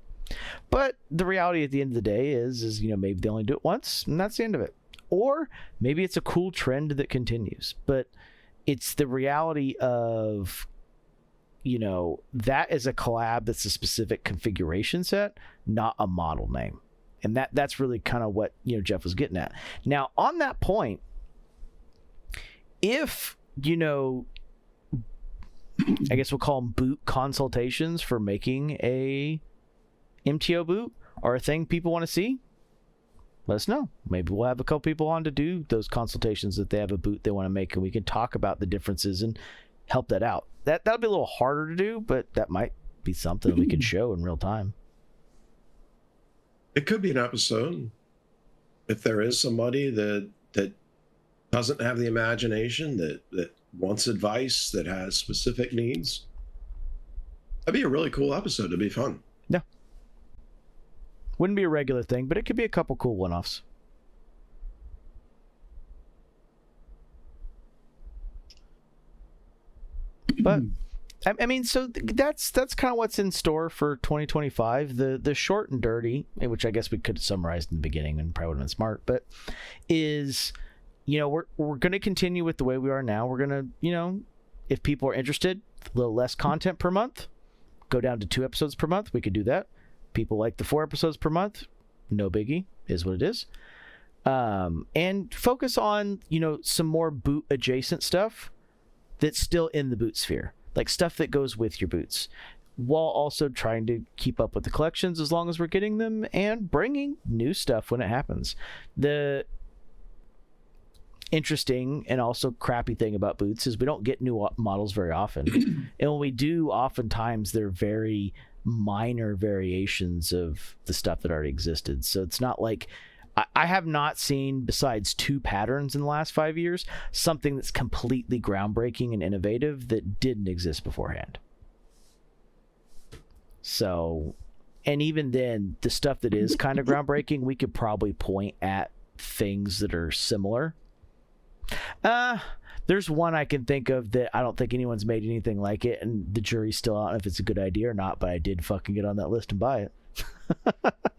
But the reality at the end of the day is maybe they only do it once and that's the end of it. Or maybe it's a cool trend that continues. But it's the reality of, that is a collab that's a specific configuration set, not a model name. And that's really kind of what Jeff was getting at. Now, on that point, if I guess we'll call them boot consultations for making a MTO boot are a thing people want to see, let us know. Maybe we'll have a couple people on to do those consultations if they have a boot they want to make, and we can talk about the differences and help that out. That'll be a little harder to do, but that might be something we could show in real time. It could be an episode. If there is somebody that doesn't have the imagination, that wants advice, that has specific needs, that'd be a really cool episode. It'd be fun. Yeah. Wouldn't be a regular thing, but it could be a couple cool one-offs. But I mean, so that's kind of what's in store for 2025. The short and dirty, which I guess we could have summarized in the beginning and probably would have been smart, but is, we're going to continue with the way we are now. We're going to, if people are interested, a little less content per month, go down to 2 episodes per month. We could do that. People like the 4 episodes per month. No biggie, is what it is. And focus on, some more boot adjacent stuff that's still in the boot sphere. Like stuff that goes with your boots, while also trying to keep up with the collections as long as we're getting them and bringing new stuff when it happens. The interesting and also crappy thing about boots is we don't get new models very often. And when we do, oftentimes they're very minor variations of the stuff that already existed. So it's not like I have not seen, besides 2 patterns in the last 5 years, something that's completely groundbreaking and innovative that didn't exist beforehand. So, and even then, the stuff that is kind of groundbreaking, we could probably point at things that are similar. There's one I can think of that I don't think anyone's made anything like it, and the jury's still out if it's a good idea or not, but I did fucking get on that list and buy it.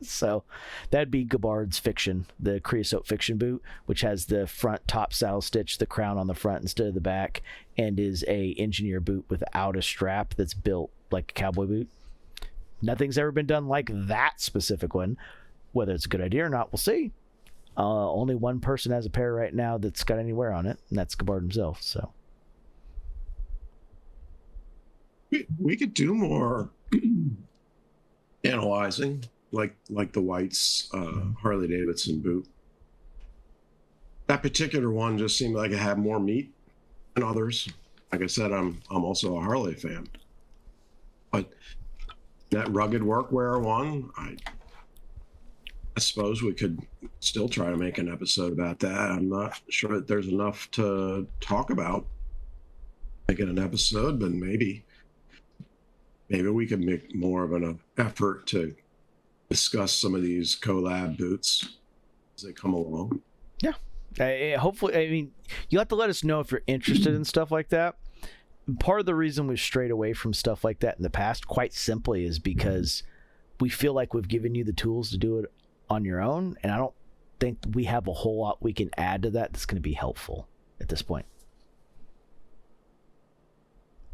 So that'd be Gabbard's Fiction, the creosote fiction boot, which has the front top saddle stitch, the crown on the front instead of the back, and is a engineer boot without a strap that's built like a cowboy boot. Nothing's ever been done like that specific one. Whether it's a good idea or not, we'll see. Only one person has a pair right now that's got any wear on it, and that's Gabbard himself. So we could do more analyzing, like the White's Harley Davidson boot. That particular one just seemed like it had more meat than others. Like I said, I'm also a Harley fan, but that rugged workwear one, I suppose we could still try to make an episode about that. I'm not sure that there's enough to talk about making an episode, but maybe we could make more of an effort to discuss some of these collab boots as they come along. Yeah. Hopefully, I mean, you'll have to let us know if you're interested in stuff like that. Part of the reason we've strayed away from stuff like that in the past, quite simply, is because we feel like we've given you the tools to do it on your own, and I don't think we have a whole lot we can add to that that's going to be helpful at this point.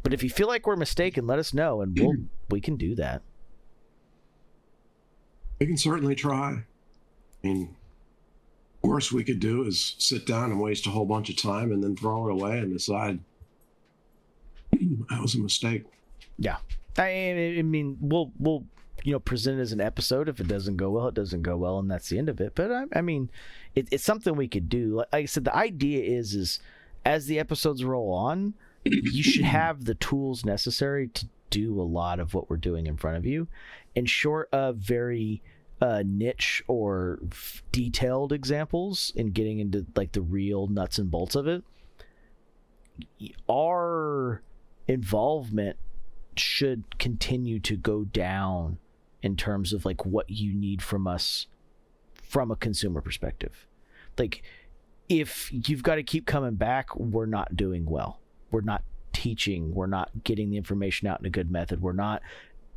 But if you feel like we're mistaken, let us know, and we can do that. We can certainly try. I mean, worst we could do is sit down and waste a whole bunch of time and then throw it away and decide that was a mistake. Yeah. I mean, we'll present it as an episode. If it doesn't go well, it doesn't go well, and that's the end of it. But I mean, it's something we could do. Like I said, the idea is as the episodes roll on, you should have the tools necessary to do a lot of what we're doing in front of you. And short of very niche or detailed examples and getting into like the real nuts and bolts of it, our involvement should continue to go down in terms of like what you need from us from a consumer perspective. Like, if you've got to keep coming back, we're not doing well. We're not teaching. We're not getting the information out in a good method. We're not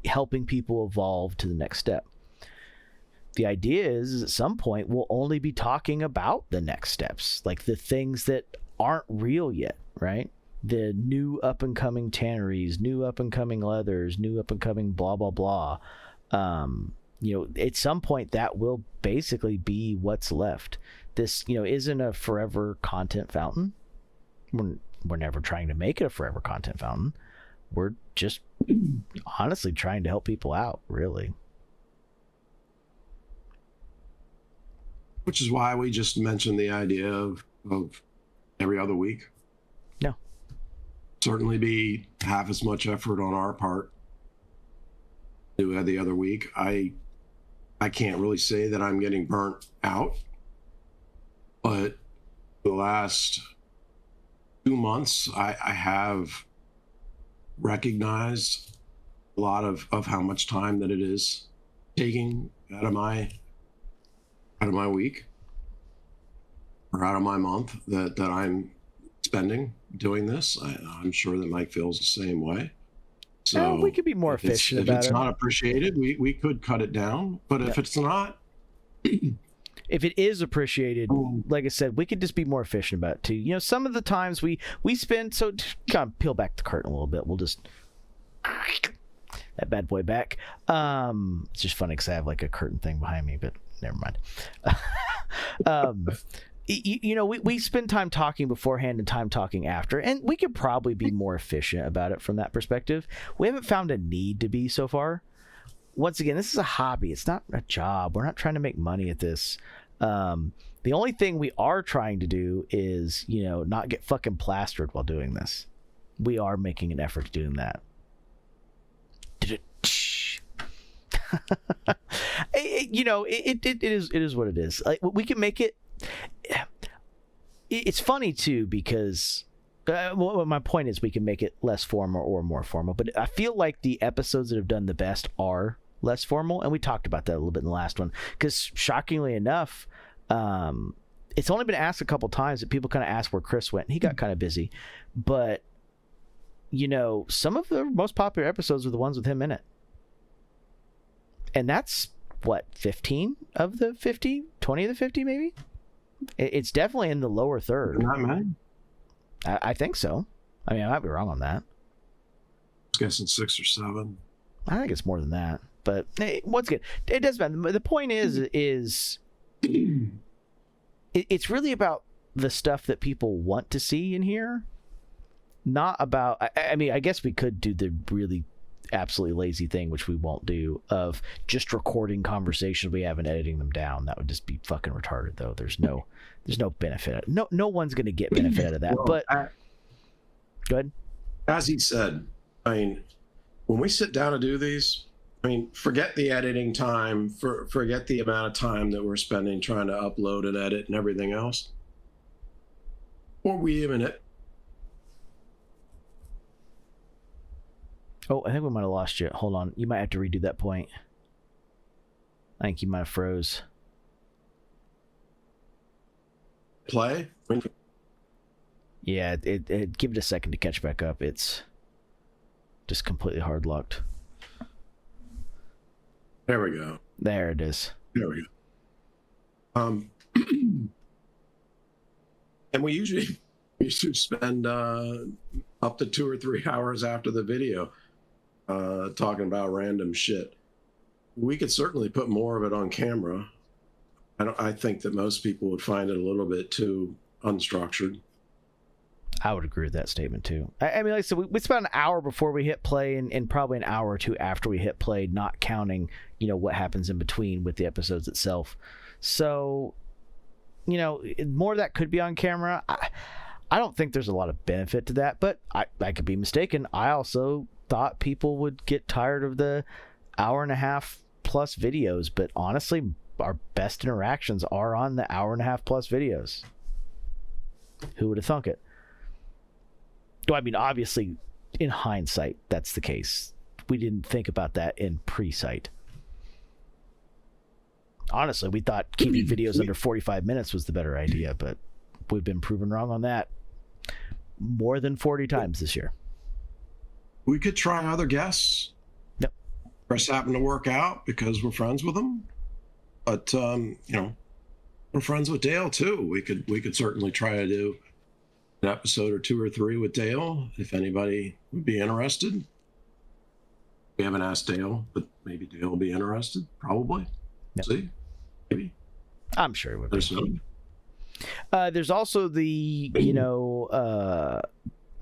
helping people evolve to the next step. The idea is at some point we'll only be talking about the next steps, like the things that aren't real yet, right? The new up and coming tanneries, new up and coming leathers, new up and coming blah blah blah. At some point that will basically be what's left. This, isn't a forever content fountain. We're never trying to make it a forever content fountain. We're just honestly trying to help people out, really. Which is why we just mentioned the idea of every other week. No. Certainly be half as much effort on our part to do the other week. I can't really say that I'm getting burnt out, but the last 2 months, I have recognized a lot of how much time that it is taking out of my week or out of my month that I'm spending doing this. I'm sure that Mike feels the same way. So we could be more efficient about it. If it's not appreciated, we could cut it down. But if it's not, if it is appreciated, like I said, we could just be more efficient about it too. Some of the times we spend, so to kind of peel back the curtain a little bit, we'll just that bad boy back. It's just funny because I have like a curtain thing behind me, but never mind. We spend time talking beforehand and time talking after, and we could probably be more efficient about it from that perspective. We haven't found a need to be so far. Once again, this is a hobby. It's not a job. We're not trying to make money at this. The only thing we are trying to do is, not get fucking plastered while doing this. We are making an effort to doing that. It is what it is. Like, we can make it. It's funny too because my point is we can make it less formal or more formal, but I feel like the episodes that have done the best are less formal, and we talked about that a little bit in the last one because shockingly enough, it's only been asked a couple times that people kind of asked where Chris went, and he got kind of busy, but some of the most popular episodes are the ones with him in it, and that's what, 15 of the 50, 20 of the 50 maybe. It's definitely in the lower third. Not many. I think so. I mean, I might be wrong on that. I was guessing 6 or 7. I think it's more than that. But once again, it doesn't matter. The point is it's really about the stuff that people want to see and hear, not about. I mean, I guess we could do the really absolutely lazy thing, which we won't do, of just recording conversations we have and editing them down. That would just be fucking retarded, though. There's no benefit. No one's going to get benefit out of that. Well, but go ahead. As he said, I mean, when we sit down to do these, I mean, forget the editing time, forget the amount of time that we're spending trying to upload and edit and everything else. Or we even it. Oh, I think we might have lost you. Hold on. You might have to redo that point. I think you might have froze. Play? Yeah, it give it a second to catch back up. It's just completely hard locked. There we go. There it is. There we go. And we usually spend up to 2 or 3 hours after the video talking about random shit. We could certainly put more of it on camera. I think that most people would find it a little bit too unstructured. I would agree with that statement too. I mean, like I said, we spent an hour before we hit play and probably an hour or two after we hit play, not counting, what happens in between with the episodes itself. So, more of that could be on camera. I don't think there's a lot of benefit to that, but I could be mistaken. I also thought people would get tired of the hour and a half plus videos, but honestly, our best interactions are on the hour and a half plus videos. Who would have thunk it? I mean, obviously, in hindsight, that's the case. We didn't think about that in pre-sight. Honestly, we thought keeping videos under 45 minutes was the better idea, but we've been proven wrong on that more than 40 times this year. We could try other guests. Yep. Chris happened to work out because we're friends with him. But, we're friends with Dale, too. We could certainly try to do an episode or 2 or 3 with Dale, if anybody would be interested. We haven't asked Dale, but maybe Dale will be interested. Probably. Yep. See? Maybe. I'm sure it would be. There's there's also the,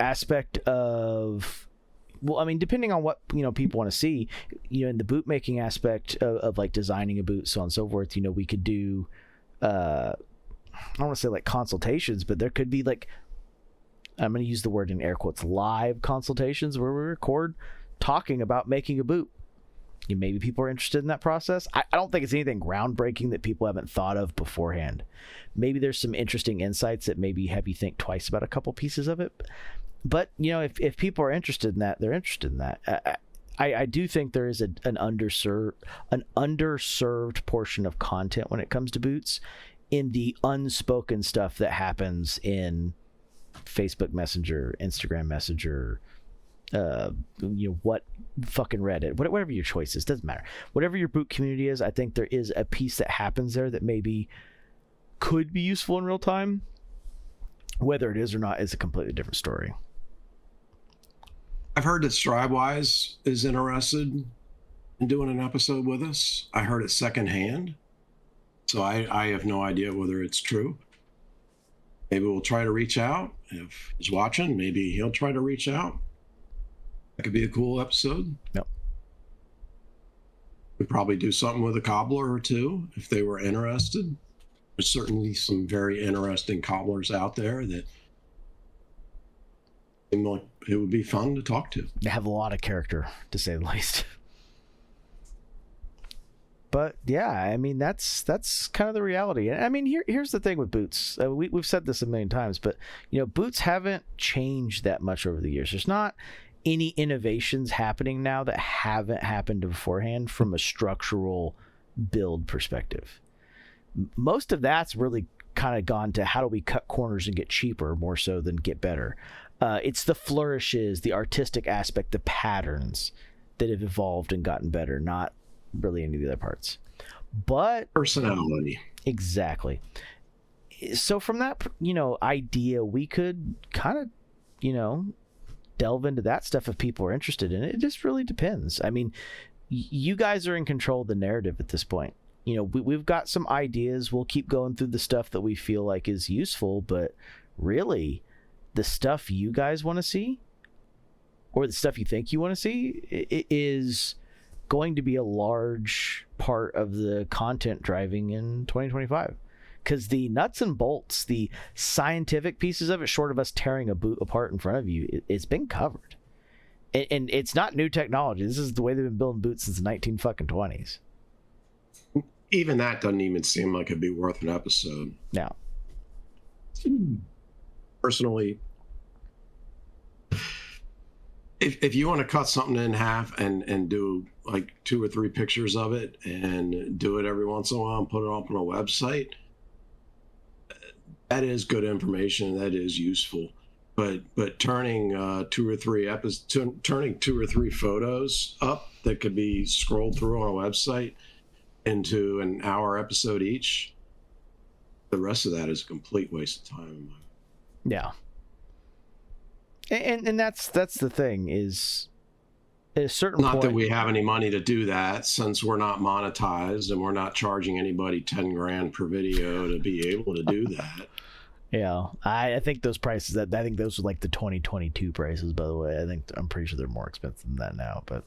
aspect of, well, I mean, depending on what, people want to see, in the boot making aspect of like designing a boot, so on and so forth, we could do, I don't want to say like consultations, but there could be like, I'm going to use the word in air quotes, live consultations where we record talking about making a boot. Maybe people are interested in that process. I don't think it's anything groundbreaking that people haven't thought of beforehand. Maybe there's some interesting insights that maybe have you think twice about a couple pieces of it. But, if people are interested in that, they're interested in that. I do think there is an underserved portion of content when it comes to boots in the unspoken stuff that happens in Facebook Messenger, Instagram Messenger, what fucking Reddit, whatever your choice is, doesn't matter. Whatever your boot community is, I think there is a piece that happens there that maybe could be useful in real time. Whether it is or not is a completely different story. I've heard that Strivewise is interested in doing an episode with us. I heard it secondhand, so I have no idea whether it's true. Maybe we'll try to reach out. If he's watching, maybe he'll try to reach out. That could be a cool episode. Yep. We'd probably do something with a cobbler or two if they were interested. There's certainly some very interesting cobblers out there that seem like it would be fun to talk to. They have a lot of character, to say the least. But yeah, I mean, that's kind of the reality. I mean, here's the thing with boots. We've said this a million times, but boots haven't changed that much over the years. There's not any innovations happening now that haven't happened beforehand from a structural build perspective. Most of that's really kind of gone to how do we cut corners and get cheaper more so than get better. It's the flourishes, the artistic aspect, the patterns that have evolved and gotten better, not really any of the other parts. But personality. Exactly. So from that, idea, we could kind of, delve into that stuff if people are interested in it. It just really depends. I mean, you guys are in control of the narrative at this point. You know, we've got some ideas. We'll keep going through the stuff that we feel like is useful, but really, the stuff you guys want to see, or the stuff you think you want to see, is going to be a large part of the content driving in 2025. Because the nuts and bolts, the scientific pieces of it, short of us tearing a boot apart in front of you, it's been covered. And it's not new technology. This is the way they've been building boots since the 1920s. Even that doesn't even seem like it'd be worth an episode. Now, personally, if you want to cut something in half and do like 2 or 3 pictures of it and do it every once in a while and put it up on a website, that is good information. That is useful. But turning 2 or 3 photos up that could be scrolled through on a website into an hour episode each, the rest of that is a complete waste of time. Yeah. And that's the thing, is at a certain not point, that we have any money to do that, since we're not monetized and we're not charging anybody 10 grand per video to be able to do that. Yeah, I think those prices, I think those are like the 2022 prices, by the way. I'm pretty sure they're more expensive than that now, but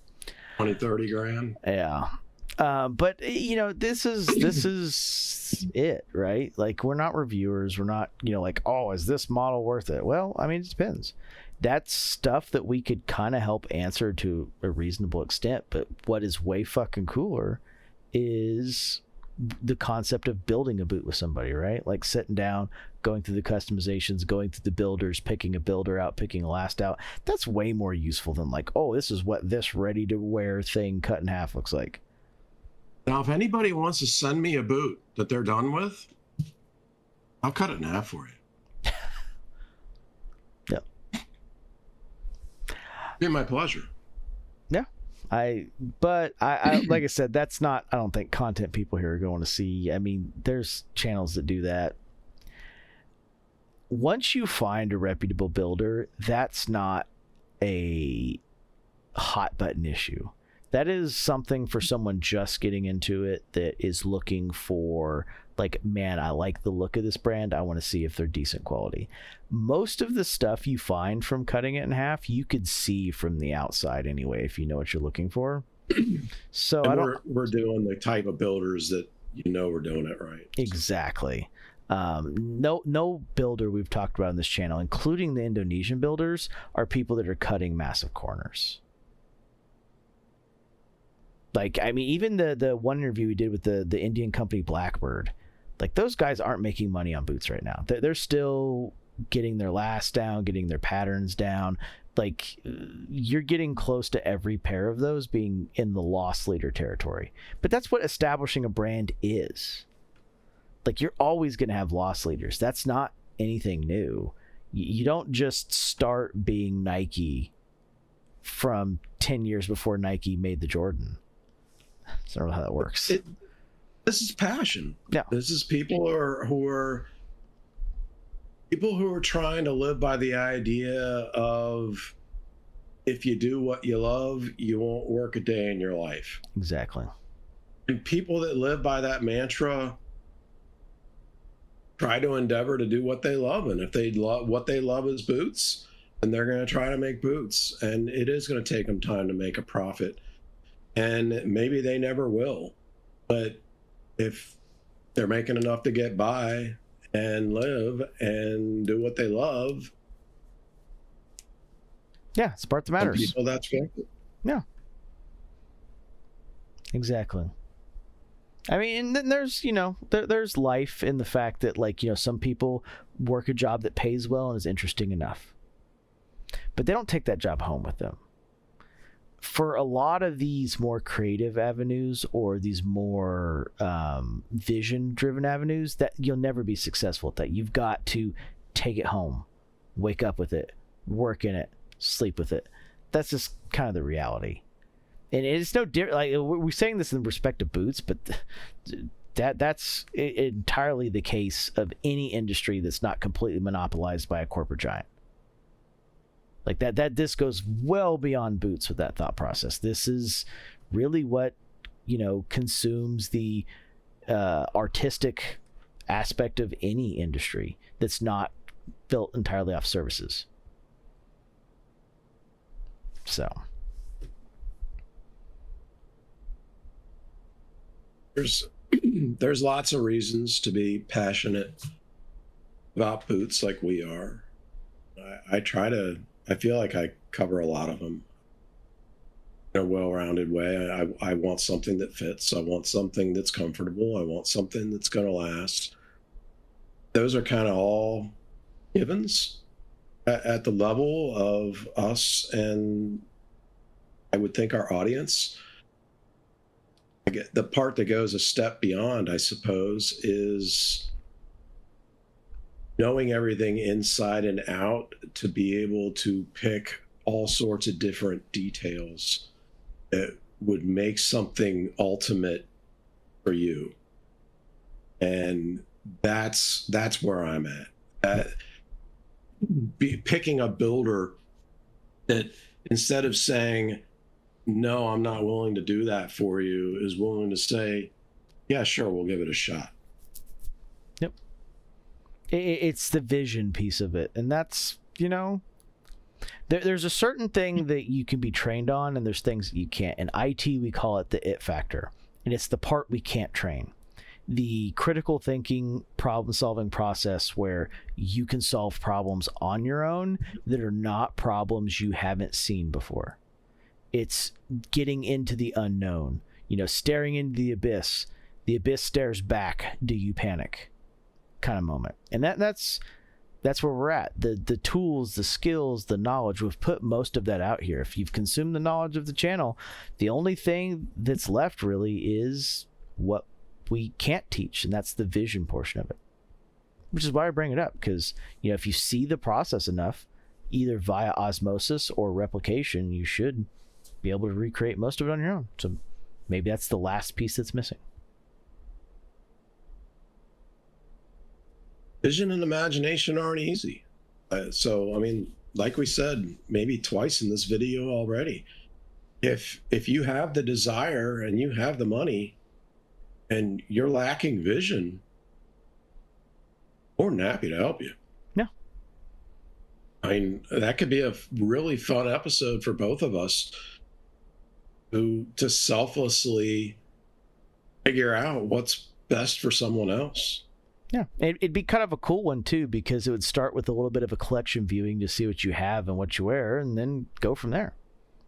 20-30 grand. Yeah. But you know, this is it, right? Like, we're not reviewers. We're not, you know, like, oh, is this model worth it? Well, I mean, it depends. That's stuff that we could kind of help answer to a reasonable extent. But what is way fucking cooler is the concept of building a boot with somebody, right? Like sitting down, going through the customizations, going through the builders, picking a builder out, picking a last out. That's way more useful than like, oh, this is what this ready to wear thing cut in half looks like. Now, if anybody wants to send me a boot that they're done with, I'll cut it in half for you. Yep. Be my pleasure. Yeah. But I like I said, that's not, I don't think content people here are going to see. I mean, there's channels that do that. Once you find a reputable builder, that's not a hot button issue. That is something for someone just getting into it that is looking for, like, man, I like the look of this brand. I want to see if they're decent quality. Most of the stuff you find from cutting it in half, you could see from the outside anyway, if you know what you're looking for. So we're doing the type of builders that, you know, we're doing it right. Exactly. No builder we've talked about on this channel, including the Indonesian builders, are people that are cutting massive corners. Like, I mean, even the one interview we did with the Indian company Blackbird, like, those guys aren't making money on boots right now. They're still getting their lasts down, getting their patterns down. Like, you're getting close to every pair of those being in the loss leader territory. But that's what establishing a brand is. Like, you're always going to have loss leaders. That's not anything new. You don't just start being Nike from 10 years before Nike made the Jordan. That's not how that works. This is passion. Yeah. This is people who are trying to live by the idea of, if you do what you love, you won't work a day in your life. Exactly. And people that live by that mantra try to endeavor to do what they love. And if they love what they love is boots, then they're going to try to make boots. And it is going to take them time to make a profit. And maybe they never will. But if they're making enough to get by and live and do what they love, yeah, it's the part that matters. People, that's good. Yeah. Exactly. I mean, and then there's, you know, there's life in the fact that, like, you know, some people work a job that pays well and is interesting enough, but they don't take that job home with them. For a lot of these more creative avenues, or these more vision-driven avenues, that you'll never be successful at that. You've got to take it home, wake up with it, work in it, sleep with it. That's just kind of the reality. And it's no different. Like, we're saying this in respect to boots, but that's entirely the case of any industry that's not completely monopolized by a corporate giant. Like this goes well beyond boots with that thought process. This is really what, consumes the artistic aspect of any industry that's not built entirely off services. So there's lots of reasons to be passionate about boots like we are. I feel like I cover a lot of them in a well-rounded way. I want something that fits. I want something that's comfortable. I want something that's going to last. Those are kind of all givens at the level of us, and I would think our audience. I get the part that goes a step beyond, I suppose, is knowing everything inside and out to be able to pick all sorts of different details that would make something ultimate for you. And that's where I'm at. Picking a builder that, instead of saying, no, I'm not willing to do that for you, is willing to say, yeah, sure, we'll give it a shot. Yep. It's the vision piece of it. And that's, there's a certain thing that you can be trained on, and there's things that you can't. In IT, we call it the it factor. And it's the part we can't train. The critical thinking, problem-solving process where you can solve problems on your own that are not problems you haven't seen before. It's getting into the unknown, staring into the abyss. The abyss stares back. Do you panic? Kind of moment. And that's where we're at. The tools, the skills, the knowledge, we've put most of that out here. If you've consumed the knowledge of the channel, the only thing that's left really is what we can't teach, and that's the vision portion of it. Which is why I bring it up, because if you see the process enough, either via osmosis or replication, you should be able to recreate most of it on your own. So maybe that's the last piece that's missing. Vision and imagination aren't easy. So, I mean, like we said, maybe twice in this video already, if you have the desire and you have the money and you're lacking vision, we're happy to help you. Yeah. I mean, that could be a really fun episode for both of us to selflessly figure out what's best for someone else. Yeah, it'd be kind of a cool one too, because it would start with a little bit of a collection viewing to see what you have and what you wear, and then go from there.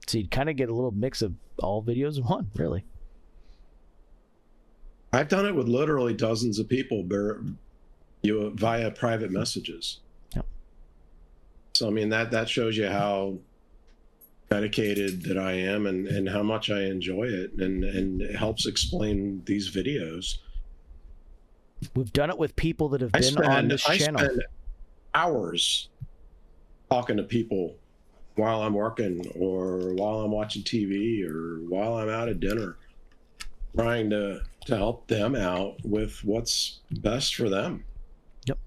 So you'd kind of get a little mix of all videos in one, really. I've done it with literally dozens of people via private messages. Yep. So I mean, that shows you how dedicated that I am, and how much I enjoy it, and it helps explain these videos. We've done it with people that have been on this channel. I spend hours talking to people while I'm working, or while I'm watching TV, or while I'm out at dinner, trying to help them out with what's best for them. Yep.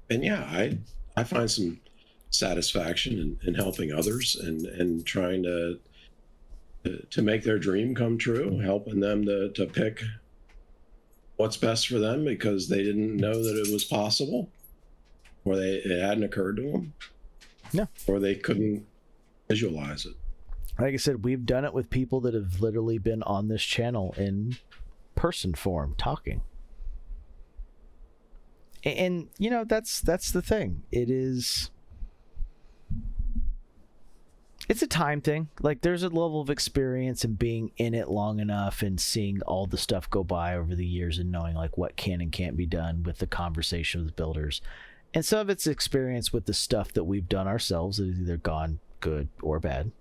And yeah, I find some satisfaction in helping others, and trying to make their dream come true, helping them to pick what's best for them because they didn't know that it was possible, or it hadn't occurred to them. Yeah. Or they couldn't visualize it. Like I said, we've done it with people that have literally been on this channel in person form, talking. And that's the thing. It's a time thing. Like, there's a level of experience in being in it long enough and seeing all the stuff go by over the years, and knowing like what can and can't be done with the conversation with builders. And some of it's experience with the stuff that we've done ourselves that has either gone good or bad.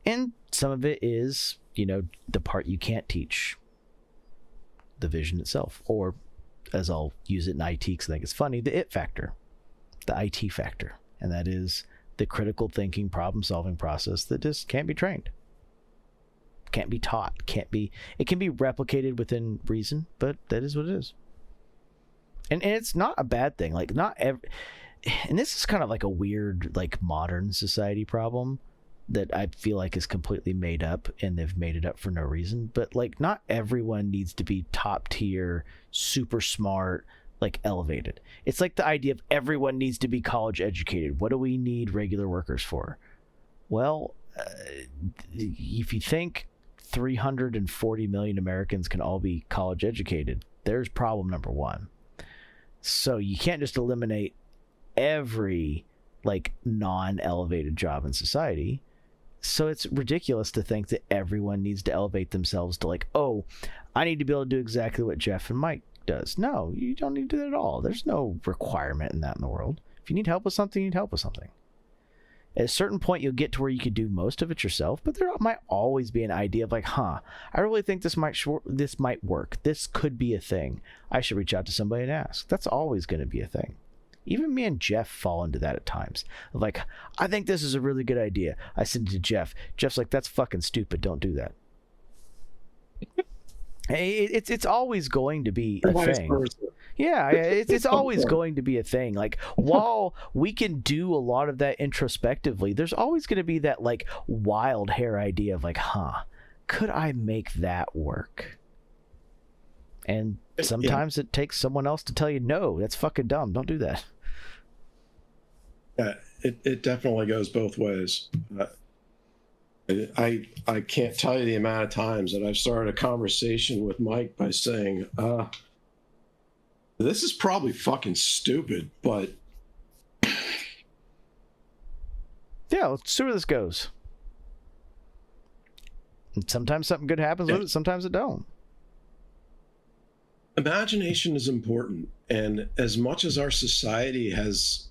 And some of it is, the part you can't teach, the vision itself, or as I'll use it in IT because I think it's funny, the it factor, the IT factor. And that is the critical thinking, problem solving process that just can't be trained, can't be taught, it can be replicated within reason, but that is what it is. And it's not a bad thing. Like, and this is kind of like a weird, like, modern society problem that I feel like is completely made up, and they've made it up for no reason. But, like, not everyone needs to be top tier, super smart, like, elevated. It's like the idea of everyone needs to be college educated. What do we need regular workers for? Well, if you think 340 million Americans can all be college educated, there's problem number one. So you can't just eliminate every, like, non-elevated job in society. So it's ridiculous to think that everyone needs to elevate themselves to, like, oh, I need to be able to do exactly what Jeff and Mike does. No, you don't need to do that at all. There's no requirement in that in the world. If you need help with something, you need help with something. At a certain point, you'll get to where you could do most of it yourself, but there might always be an idea of, like, I really think this might work. This could be a thing. I should reach out to somebody and ask. That's always going to be a thing. Even me and Jeff fall into that at times. Like, I think this is a really good idea. I send it to Jeff. Jeff's like, that's fucking stupid. Don't do that. It's always going to be a thing. Yeah, it's always going to be a thing. Like, while we can do a lot of that introspectively, there's always going to be that, like, wild hair idea of, like, could I make that work? And sometimes it takes someone else to tell you, no, that's fucking dumb. Don't do that. Yeah, it definitely goes both ways. I can't tell you the amount of times that I've started a conversation with Mike by saying, this is probably fucking stupid, but yeah, let's see where this goes. And sometimes something good happens with it, sometimes it don't. Imagination is important, and as much as our society has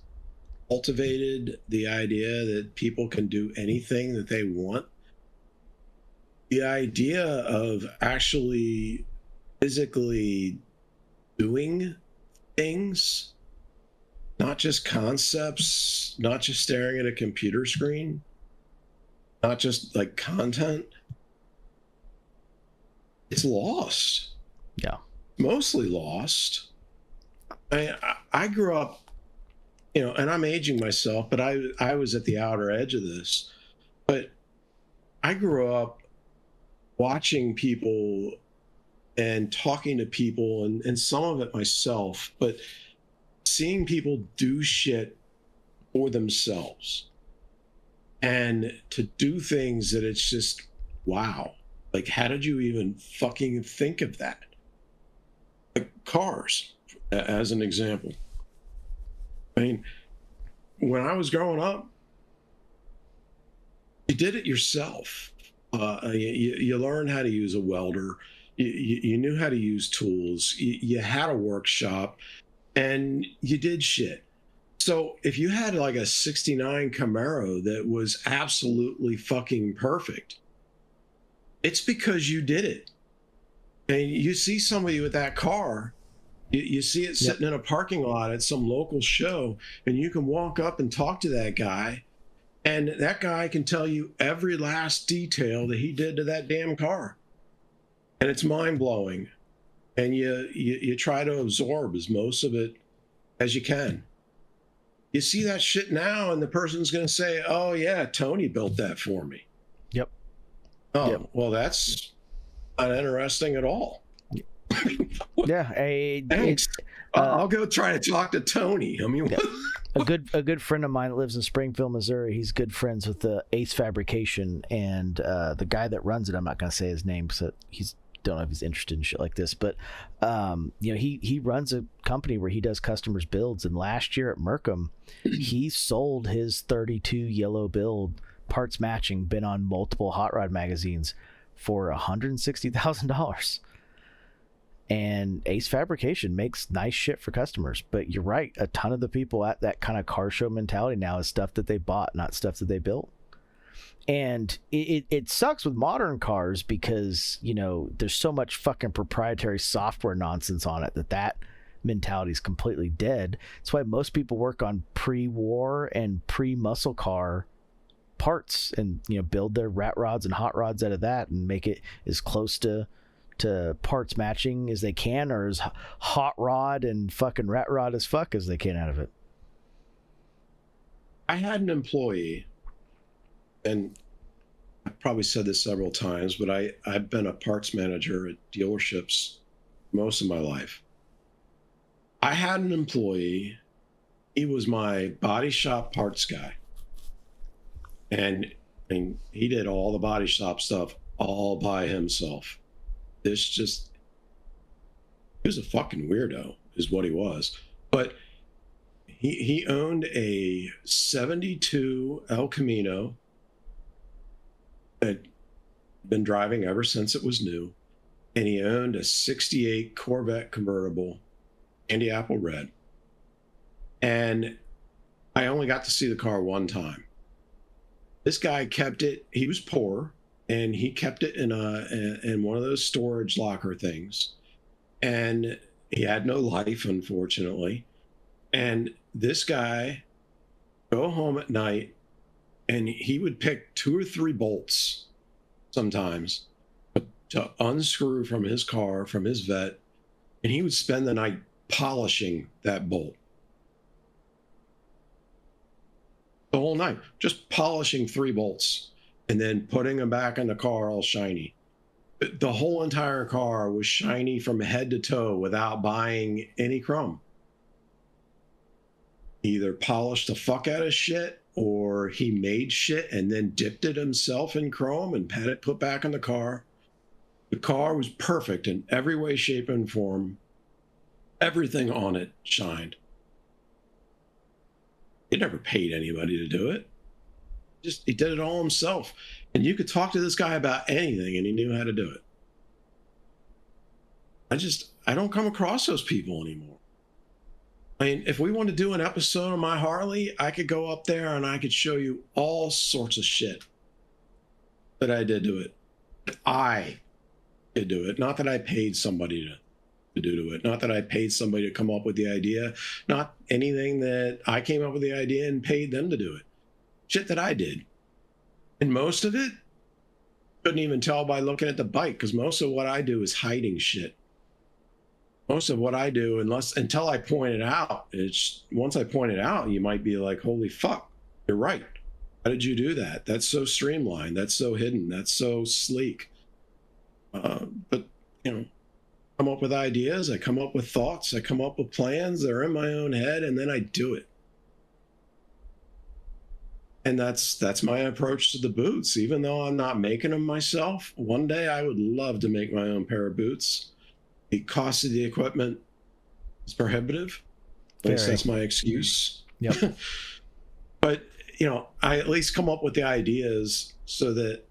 cultivated the idea that people can do anything that they want, the idea of actually physically doing things, not just concepts, not just staring at a computer screen, not just, like, content, it's lost. Yeah. Mostly lost. I grew up, and I'm aging myself, but I was at the outer edge of this. But I grew up watching people and talking to people, and some of it myself, but seeing people do shit for themselves and to do things that it's just, wow. Like, how did you even fucking think of that? Like cars, as an example. I mean, when I was growing up, you did it yourself. You learned how to use a welder. You knew how to use tools. You had a workshop, and you did shit. So if you had, like, a 69 Camaro that was absolutely fucking perfect, it's because you did it. And you see somebody with that car, you see it sitting in a parking lot at some local show, and you can walk up and talk to that guy, and that guy can tell you every last detail that he did to that damn car. And it's mind-blowing. And you try to absorb as most of it as you can. You see that shit now, and the person's going to say, oh, yeah, Tony built that for me. Yep. Oh, yep. Well, that's not interesting at all. Yeah. Thanks. I'll go try to talk to Tony. I mean, yeah. a good friend of mine that lives in Springfield, Missouri. He's good friends with the Ace Fabrication, and the guy that runs it, I'm not going to say his name because he's don't know if he's interested in shit like this, but he runs a company where he does customers builds, and last year at Mercom he sold his 32 yellow build parts matching, been on multiple hot rod magazines, for $160,000. And Ace Fabrication makes nice shit for customers, but you're right, a ton of the people at that kind of car show mentality now is stuff that they bought, not stuff that they built. And it sucks with modern cars because, there's so much fucking proprietary software nonsense on it that mentality is completely dead. That's why most people work on pre-war and pre-muscle car parts and, build their rat rods and hot rods out of that and make it as close to parts matching as they can, or as hot rod and fucking rat rod as fuck as they can out of it. I had an employee, and I've probably said this several times, but I've been a parts manager at dealerships most of my life. I had an employee, he was my body shop parts guy. And he did all the body shop stuff all by himself. He was a fucking weirdo, is what he was. But he owned a 72 El Camino that been driving ever since it was new. And he owned a 68 Corvette convertible, Candy Apple Red. And I only got to see the car one time. This guy kept it, he was poor, and he kept it in one of those storage locker things. And he had no life, unfortunately. And this guy go home at night, and he would pick 2 or 3 bolts sometimes to unscrew from his car, from his vet, and he would spend the night polishing that bolt. The whole night, just polishing 3 bolts and then putting them back in the car all shiny. The whole entire car was shiny from head to toe without buying any chrome. He either polished the fuck out of shit, or he made shit and then dipped it himself in chrome and had it put back in the car. The car was perfect in every way, shape, and form. Everything on it shined. He never paid anybody to do it. He did it all himself. And you could talk to this guy about anything and he knew how to do it. I don't come across those people anymore. I mean, if we want to do an episode on my Harley, I could go up there and I could show you all sorts of shit that I did to it. I did do it. Not that I paid somebody to do it. Not that I paid somebody to come up with the idea. Not anything that I came up with the idea and paid them to do it. Shit that I did. And most of it, couldn't even tell by looking at the bike, because most of what I do is hiding shit. Most of what I do, until I point it out, once I point it out, you might be like, holy fuck, you're right. How did you do that? That's so streamlined. That's so hidden. That's so sleek. But, come up with ideas. I come up with thoughts. I come up with plans. They're in my own head, and then I do it. And that's my approach to the boots. Even though I'm not making them myself, one day I would love to make my own pair of boots. The cost of the equipment is prohibitive. At least that's my excuse. Yep. But, I at least come up with the ideas so that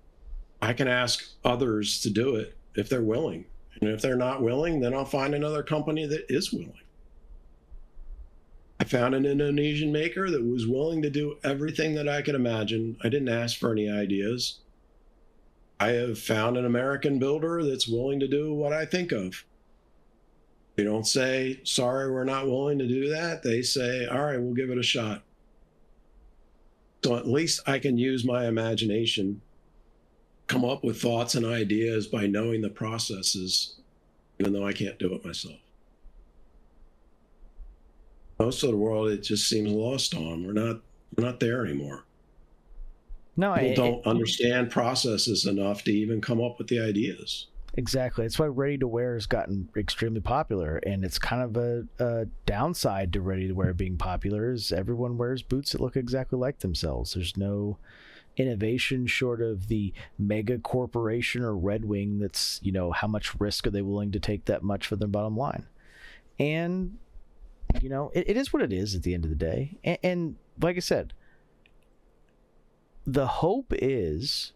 I can ask others to do it if they're willing. And if they're not willing, then I'll find another company that is willing. I found an Indonesian maker that was willing to do everything that I could imagine. I didn't ask for any ideas. I have found an American builder that's willing to do what I think of. They don't say, sorry, we're not willing to do that. They say, all right, we'll give it a shot. So at least I can use my imagination, come up with thoughts and ideas by knowing the processes, even though I can't do it myself. Most of the world, it just seems lost on. We're not there anymore. No, People don't understand processes enough to even come up with the ideas. Exactly. That's why ready to wear has gotten extremely popular, and it's kind of a downside to ready to wear being popular is everyone wears boots that look exactly like themselves. There's no innovation short of the mega corporation or Red Wing that's, how much risk are they willing to take that much for their bottom line? And, it is what it is at the end of the day. And like I said, the hope is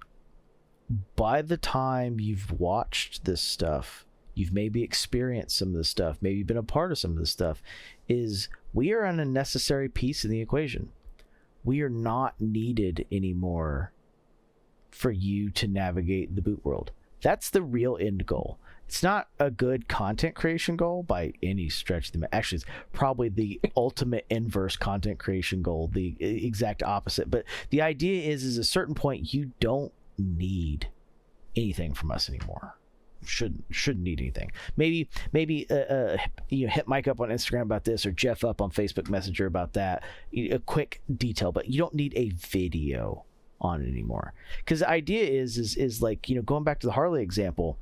by the time you've watched this stuff, you've maybe experienced some of this stuff, maybe been a part of some of this stuff, is we are an unnecessary piece in the equation. We are not needed anymore for you to navigate the boot world. That's the real end goal. It's not a good content creation goal by any stretch of the actually, it's probably the ultimate inverse content creation goal, the exact opposite. But the idea is at a certain point, you don't need anything from us anymore. shouldn't need anything. Maybe hit Mike up on Instagram about this, or Jeff up on Facebook Messenger about that. A quick detail, but you don't need a video on it anymore. Because the idea is like, going back to the Harley example,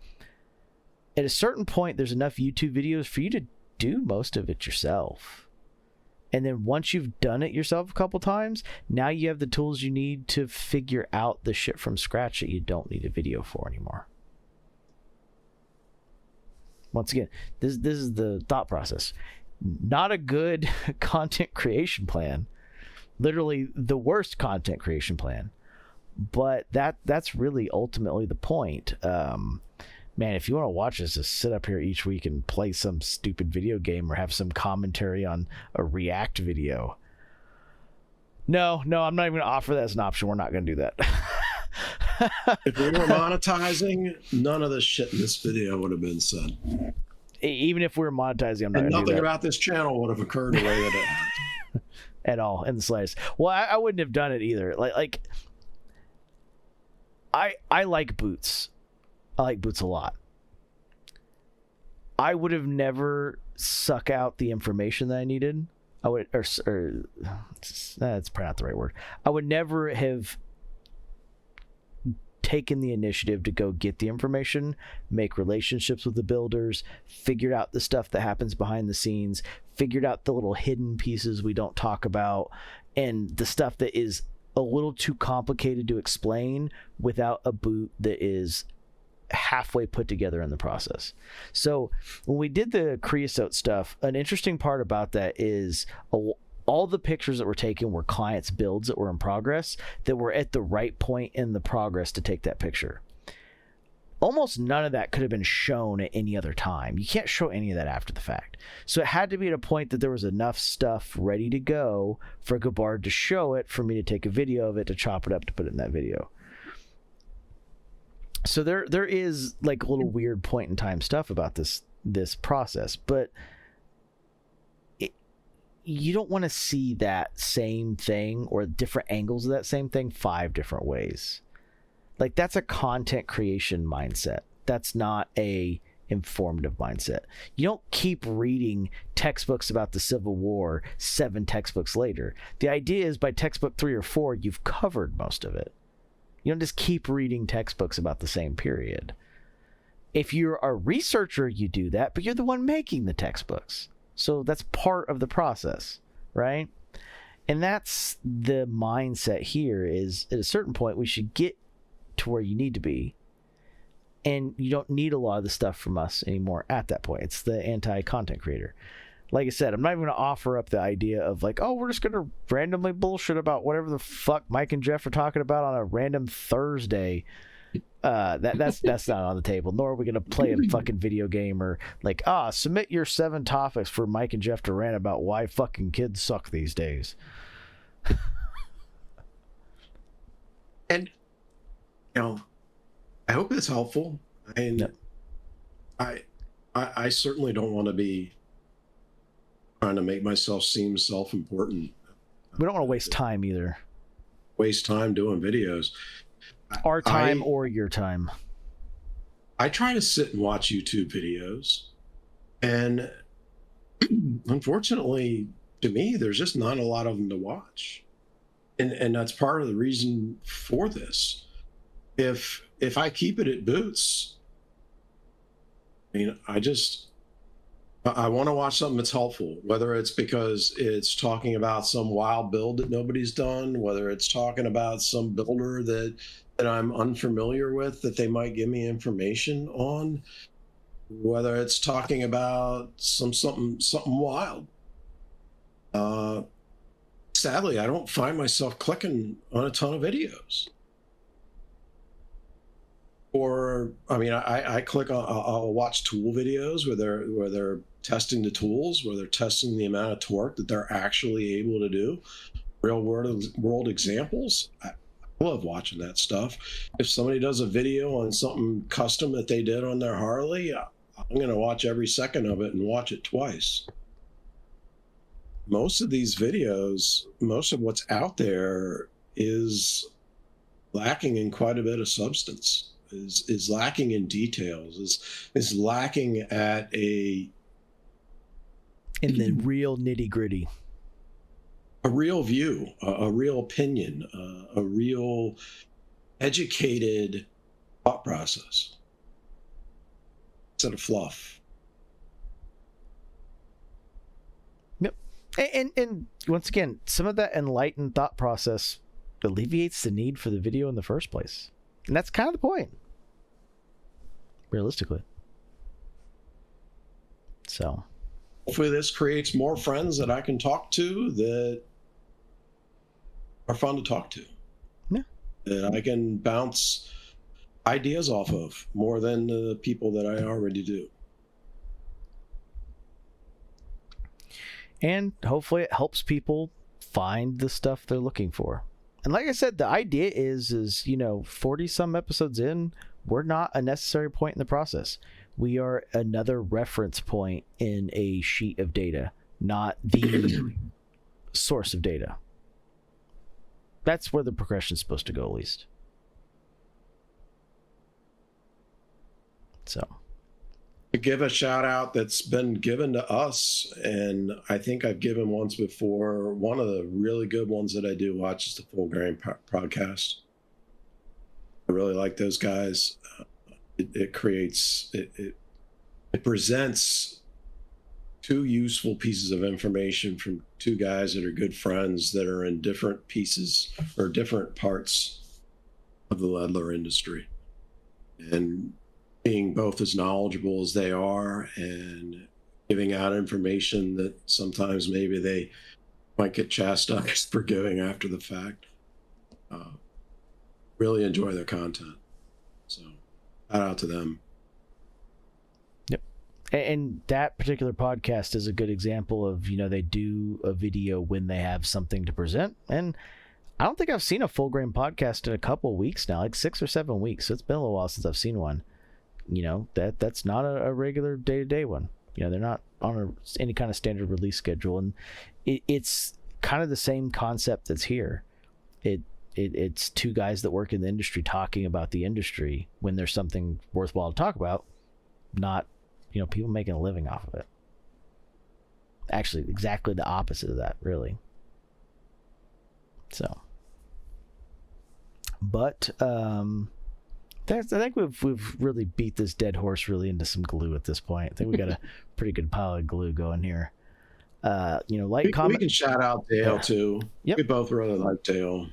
at a certain point there's enough YouTube videos for you to do most of it yourself. And then once you've done it yourself a couple times, now you have the tools you need to figure out the shit from scratch that you don't need a video for anymore. Once again, this is the thought process. Not a good content creation plan. Literally the worst content creation plan. But that's really ultimately the point. Man, if you want to watch us just sit up here each week and play some stupid video game or have some commentary on a React video. No, I'm not even going to offer that as an option. We're not going to do that. If we were monetizing, none of this shit in this video would have been said. Even if we were monetizing, I'm not going to do that. Nothing about this channel would have occurred the way that it had. At all, in the slightest. Well, I wouldn't have done it either. Like I like boots. I like boots a lot. I would have never suck out the information that I needed. That's probably not the right word. I would never have taken the initiative to go get the information, make relationships with the builders, figured out the stuff that happens behind the scenes, figured out the little hidden pieces we don't talk about, and the stuff that is a little too complicated to explain without a boot that is halfway put together in the process. So when we did the creosote stuff, an interesting part about that is all the pictures that were taken were clients' builds that were in progress, that were at the right point in the progress to take that picture. Almost none of that could have been shown at any other time. You can't show any of that after the fact. So it had to be at a point that there was enough stuff ready to go for Gabbard to show it, for me to take a video of it, to chop it up, to put it in that video. So there is like a little weird point in time stuff about this process, but you don't want to see that same thing or different angles of that same thing 5 different ways. Like, that's a content creation mindset. That's not a informative mindset. You don't keep reading textbooks about the Civil War 7 textbooks later. The idea is by textbook 3 or 4, you've covered most of it. You don't just keep reading textbooks about the same period. If you're a researcher, you do that, but you're the one making the textbooks. So that's part of the process, right? And that's the mindset here, is at a certain point, we should get to where you need to be. And you don't need a lot of the stuff from us anymore at that point. It's the anti-content creator. Like I said, I'm not even going to offer up the idea of like, oh, we're just going to randomly bullshit about whatever the fuck Mike and Jeff are talking about on a random Thursday. That's not on the table. Nor are we going to play a fucking video game or like, submit your 7 topics for Mike and Jeff to rant about why fucking kids suck these days. And, I hope it's helpful. And no. I certainly don't want to be trying to make myself seem self-important. We don't want to waste time either. Waste time doing videos. Our time or your time. I try to sit and watch YouTube videos, and unfortunately, to me, there's just not a lot of them to watch, and that's part of the reason for this. If I keep it at boots, I want to watch something that's helpful, whether it's because it's talking about some wild build that nobody's done, whether it's talking about some builder that I'm unfamiliar with that they might give me information on, whether it's talking about something wild. Sadly, I don't find myself clicking on a ton of videos. Or, I click on, I'll watch tool videos where they're testing the tools, where they're testing the amount of torque that they're actually able to do. Real world examples. I love watching that stuff. If somebody does a video on something custom that they did on their Harley, I'm going to watch every second of it and watch it twice. Most of these videos, most of what's out there is lacking in quite a bit of substance. is lacking in details, is lacking at in the real nitty-gritty. A real view, a real opinion, a real educated thought process instead of fluff. Yep. And once again, some of that enlightened thought process alleviates the need for the video in the first place. And that's kind of the point, realistically. So hopefully this creates more friends that I can talk to that are fun to talk to. Yeah. That I can bounce ideas off of more than the people that I already do. And hopefully it helps people find the stuff they're looking for. And like I said, the idea is 40 some episodes in, we're not a necessary point in the process. We are another reference point in a sheet of data, not the source of data. That's where the progression is supposed to go, at least. So, to give a shout out that's been given to us, and I think I've given once before. One of the really good ones that I do watch is the Full Grain podcast. I really like those guys. It presents two useful pieces of information from two guys that are good friends that are in different pieces or different parts of the leather industry, and being both as knowledgeable as they are and giving out information that sometimes maybe they might get chastised for giving after the fact. Really enjoy their content. So shout out to them. Yep. And that particular podcast is a good example of, they do a video when they have something to present. And I don't think I've seen a Full Grain podcast in a couple of weeks now, like 6 or 7 weeks. So it's been a little while since I've seen one. That's not a regular day-to-day one. They're not on any kind of standard release schedule, and it's kind of the same concept that's here. It's two guys that work in the industry talking about the industry when there's something worthwhile to talk about, not people making a living off of it. Actually, exactly the opposite of that, really. So, but I think we've really beat this dead horse really into some glue at this point. I think we got a pretty good pile of glue going here. Comment. We can shout out Dale too. Yep. We both really like Dale.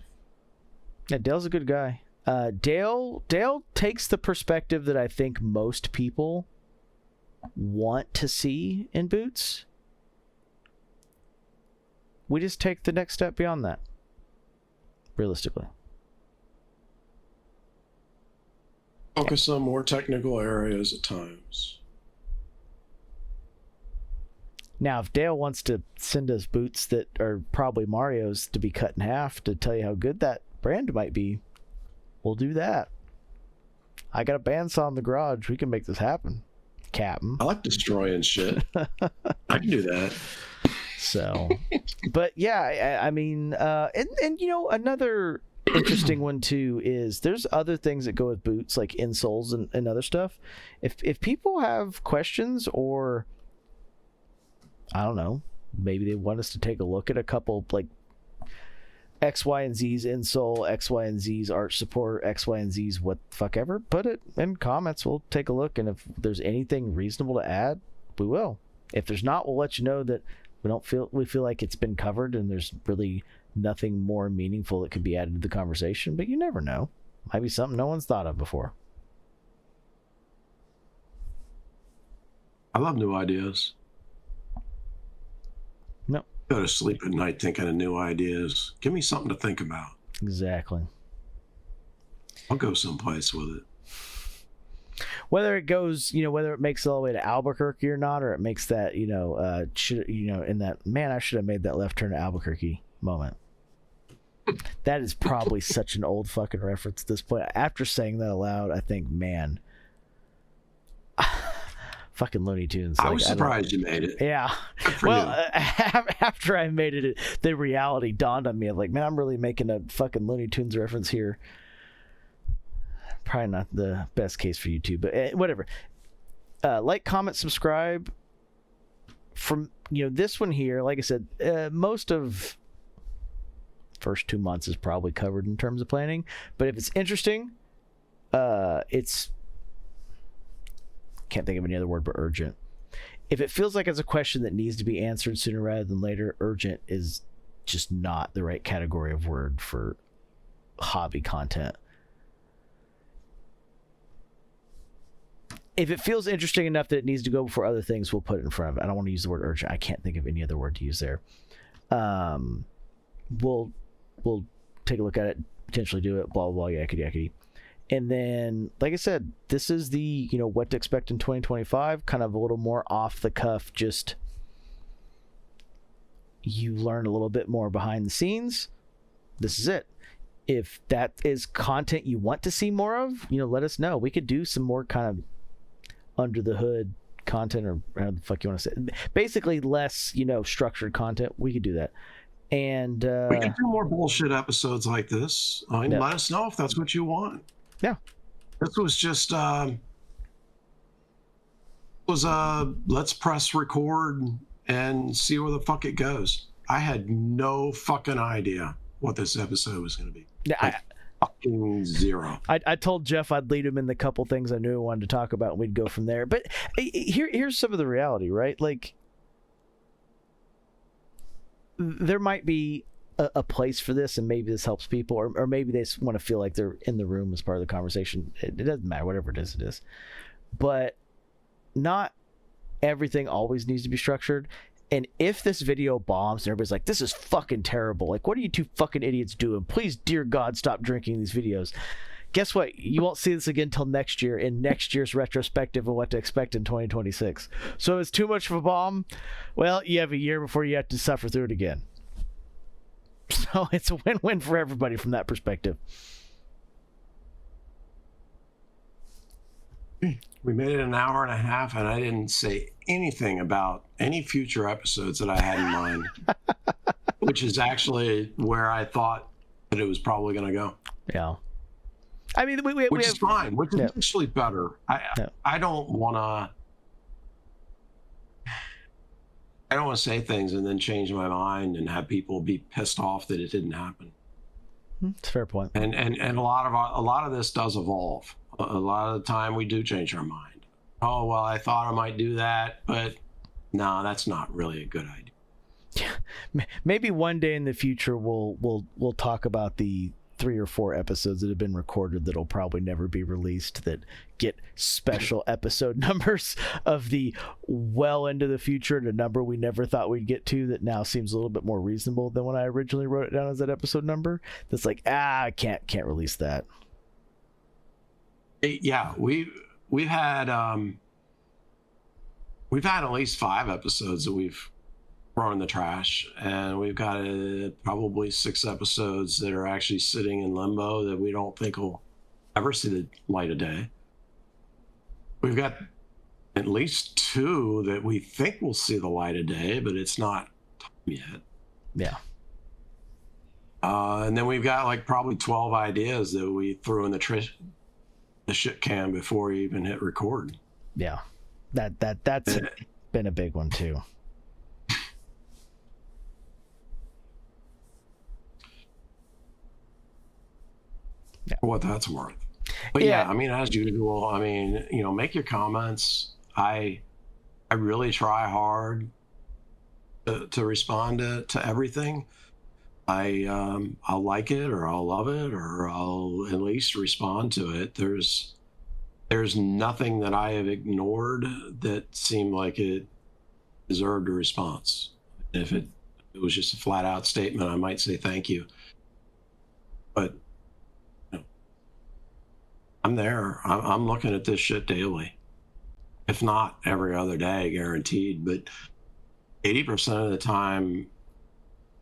Yeah, Dale's a good guy. Dale takes the perspective that I think most people want to see in boots. We just take the next step beyond that, realistically. Focus on more technical areas at times. Now, if Dale wants to send us boots that are probably Mario's to be cut in half to tell you how good that brand might be, we'll do that. I got a bandsaw in the garage. We can make this happen, Captain. I like destroying shit. I can do that. So, but yeah, I mean, and another interesting one too is there's other things that go with boots, like insoles and other stuff. If people have questions, or I don't know, maybe they want us to take a look at a couple like X, Y, and Z's insole, X, Y, and Z's arch support, X, Y, and Z's what the fuck ever, put it in comments. We'll take a look, and if there's anything reasonable to add, we will. If there's not, we'll let you know that we feel like it's been covered and there's really nothing more meaningful that could be added to the conversation. But you never know. Might be something no one's thought of before. I love new ideas. No. Go to sleep at night thinking of new ideas. Give me something to think about. Exactly. I'll go someplace with it. Whether it goes, whether it makes it all the way to Albuquerque or not, or it makes that, in that, man, I should have made that left turn to Albuquerque moment. That is probably such an old fucking reference at this point. After saying that aloud, I think, man, fucking Looney Tunes. I was surprised you made it. Yeah. Well, after I made it, the reality dawned on me. I'm like, man, I'm really making a fucking Looney Tunes reference here. probably not the best case for YouTube, but whatever. Like, comment, subscribe. From this one here, like I said, most of first 2 months is probably covered in terms of planning. But if it's interesting, it's can't think of any other word but urgent. If it feels like it's a question that needs to be answered sooner rather than later, urgent is just not the right category of word for hobby content. If it feels interesting enough that it needs to go before other things, we'll put it in front of it. I don't want to use the word urgent. I can't think of any other word to use there. We'll take a look at it, potentially do it, blah, blah, blah, yakety, yakety. And then, like I said, this is the, what to expect in 2025, kind of a little more off the cuff, just you learn a little bit more behind the scenes. This is it. If that is content you want to see more of, let us know. We could do some more kind of under the hood content, or how the fuck you want to say it. Basically less, structured content. We could do that. And we can do more bullshit episodes like this. Let us know if that's what you want. Yeah. This was just let's press record and see where the fuck it goes. I had no fucking idea what this episode was going to be. Yeah, fucking zero. I told Jeff I'd lead him in the couple things I knew I wanted to talk about, and we'd go from there. But here's some of the reality, right? Like, there might be a place for this, and maybe this helps people, or maybe they just want to feel like they're in the room as part of the conversation. It doesn't matter, whatever it is. But not everything always needs to be structured. And if this video bombs and everybody's like, this is fucking terrible, like, what are you two fucking idiots doing? Please, dear God, stop drinking these videos. Guess what? You won't see this again until next year, in next year's retrospective of what to expect in 2026. So if it's too much of a bomb, well, you have a year before you have to suffer through it again. So it's a win-win for everybody from that perspective. We made it an hour and a half, and I didn't say anything about any future episodes that I had in mind, which is actually where I thought that it was probably going to go. Yeah. I mean, which is fine, which is actually better. I don't want to say things and then change my mind and have people be pissed off that it didn't happen. That's a fair point. And a lot of this does evolve. A lot of the time we do change our mind. Oh, well, I thought I might do that, but no, that's not really a good idea. Yeah. Maybe one day in the future we'll talk about the 3 or 4 episodes that have been recorded that'll probably never be released, that get special episode numbers of the well into the future, and a number we never thought we'd get to that now seems a little bit more reasonable than when I originally wrote it down as that episode number. That's like, I can't release that. Yeah, we've had at least 5 episodes that we've thrown in the trash, and we've got probably 6 episodes that are actually sitting in limbo that we don't think will ever see the light of day. We've got at least 2 that we think will see the light of day, but it's not time yet. Yeah. And then we've got like probably 12 ideas that we threw in the shit can before we even hit record. Yeah. That's been a big one too. Yeah. What that's worth. But yeah, I mean, as usual, I mean, make your comments. I really try hard to respond to everything. I'll like it, or I'll love it, or I'll at least respond to it. There's nothing that I have ignored that seemed like it deserved a response. If it was just a flat out statement, I might say thank you. But I'm there. I'm looking at this shit daily, if not every other day, guaranteed. But 80% of the time,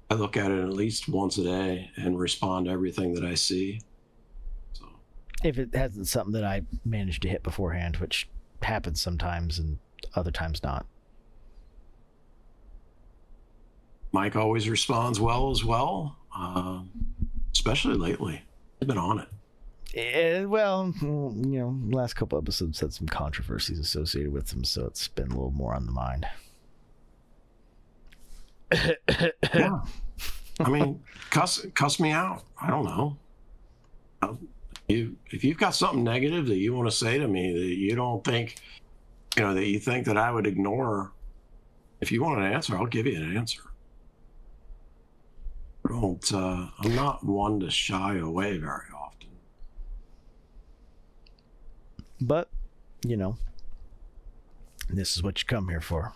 I look at it at least once a day and respond to everything that I see. So, if it hasn't something that I managed to hit beforehand, which happens sometimes and other times not. Mike always responds well as well, especially lately. He's been on it. Well, last couple episodes had some controversies associated with them, so it's been a little more on the mind. Yeah. I mean, cuss me out. I don't know. If you've got something negative that you want to say to me that you don't think, that you think that I would ignore, if you want an answer, I'll give you an answer. I'm not one to shy away very often. But, this is what you come here for.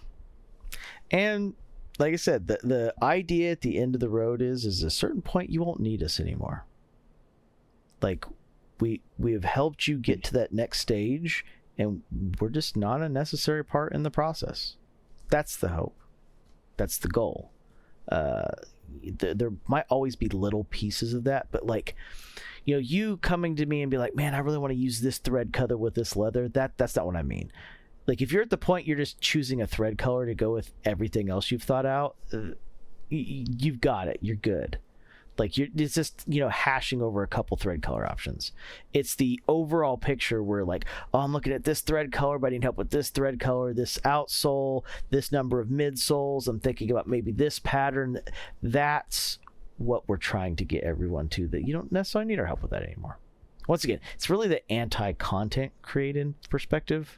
And like I said, the idea at the end of the road is at a certain point you won't need us anymore. Like, we have helped you get to that next stage, and we're just not a necessary part in the process. That's the hope. That's the goal. There might always be little pieces of that, but like, you coming to me and be like, man, I really want to use this thread color with this leather. That's not what I mean. Like, if you're at the point you're just choosing a thread color to go with everything else you've thought out, you've got it. You're good. Like, it's just, hashing over a couple thread color options. It's the overall picture where, like, oh, I'm looking at this thread color, but I need help with this thread color, this outsole, this number of midsoles. I'm thinking about maybe this pattern. That's what we're trying to get everyone to, that you don't necessarily need our help with that anymore. Once again, it's really the anti-content creating perspective.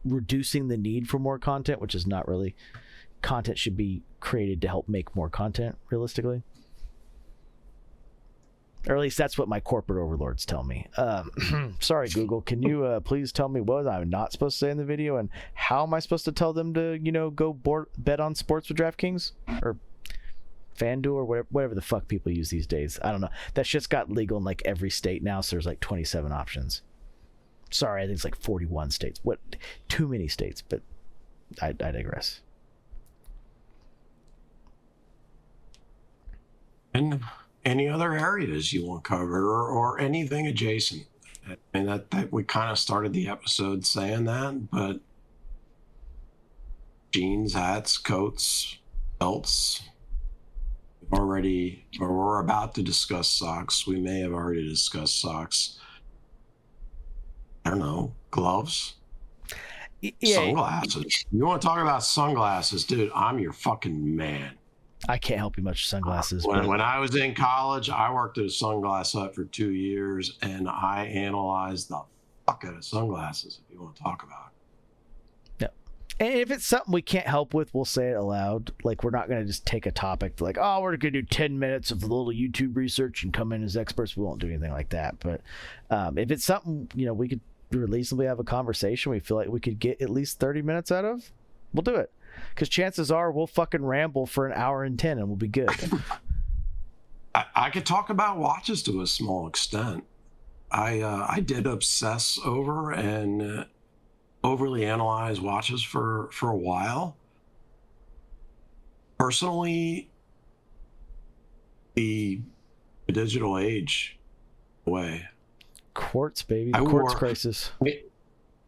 Reducing the need for more content, which is not really... Content should be created to help make more content, realistically. Or at least that's what my corporate overlords tell me. Sorry, Google, can you please tell me what I'm not supposed to say in the video, and how am I supposed to tell them to, go bet on sports with DraftKings or FanDuel or whatever the fuck people use these days? I don't know. That shit's got legal in like every state now, so there's like 27 options. Sorry, I think it's like 41 states. What? Too many states, but I digress. And any other areas you want covered, or anything adjacent. And that we kind of started the episode saying that, but jeans, hats, coats, belts. We're about to discuss socks. We may have already discussed socks. I don't know, gloves. Yeah. Sunglasses. You want to talk about sunglasses, dude? I'm your fucking man. I can't help you much with sunglasses. When I was in college, I worked at a sunglass hut for 2 years, and I analyzed the fuck out of sunglasses, if you want to talk about it. Yeah. And if it's something we can't help with, we'll say it aloud. Like, we're not going to just take a topic like, oh, we're going to do 10 minutes of a little YouTube research and come in as experts. We won't do anything like that. But if it's something, we could reasonably have a conversation, we feel like we could get at least 30 minutes out of, we'll do it. Because chances are we'll fucking ramble for an hour and 10 and we'll be good. I could talk about watches to a small extent. I did obsess over and overly analyze watches for a while. Personally, the digital age way. Quartz, baby. The quartz crisis.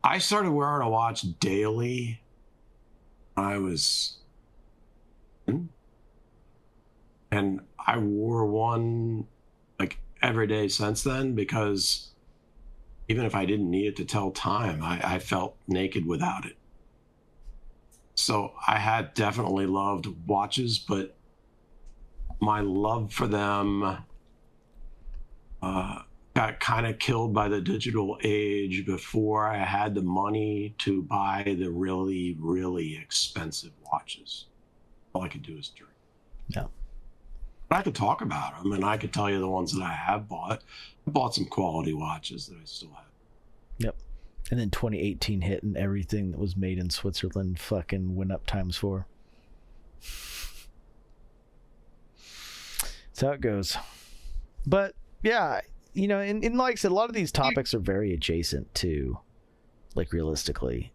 I started wearing a watch daily. I was, and I wore one like every day since then, because even if I didn't need it to tell time, I felt naked without it. So I had definitely loved watches, but my love for them got kind of killed by the digital age before I had the money to buy the really, really expensive watches. All I could do is drink. Yeah. But I could talk about them, and I could tell you the ones that I have bought. I bought some quality watches that I still have. Yep. And then 2018 hit, and everything that was made in Switzerland fucking went up ×4. That's how it goes. But yeah, and like I said, a lot of these topics are very adjacent to, like, realistically.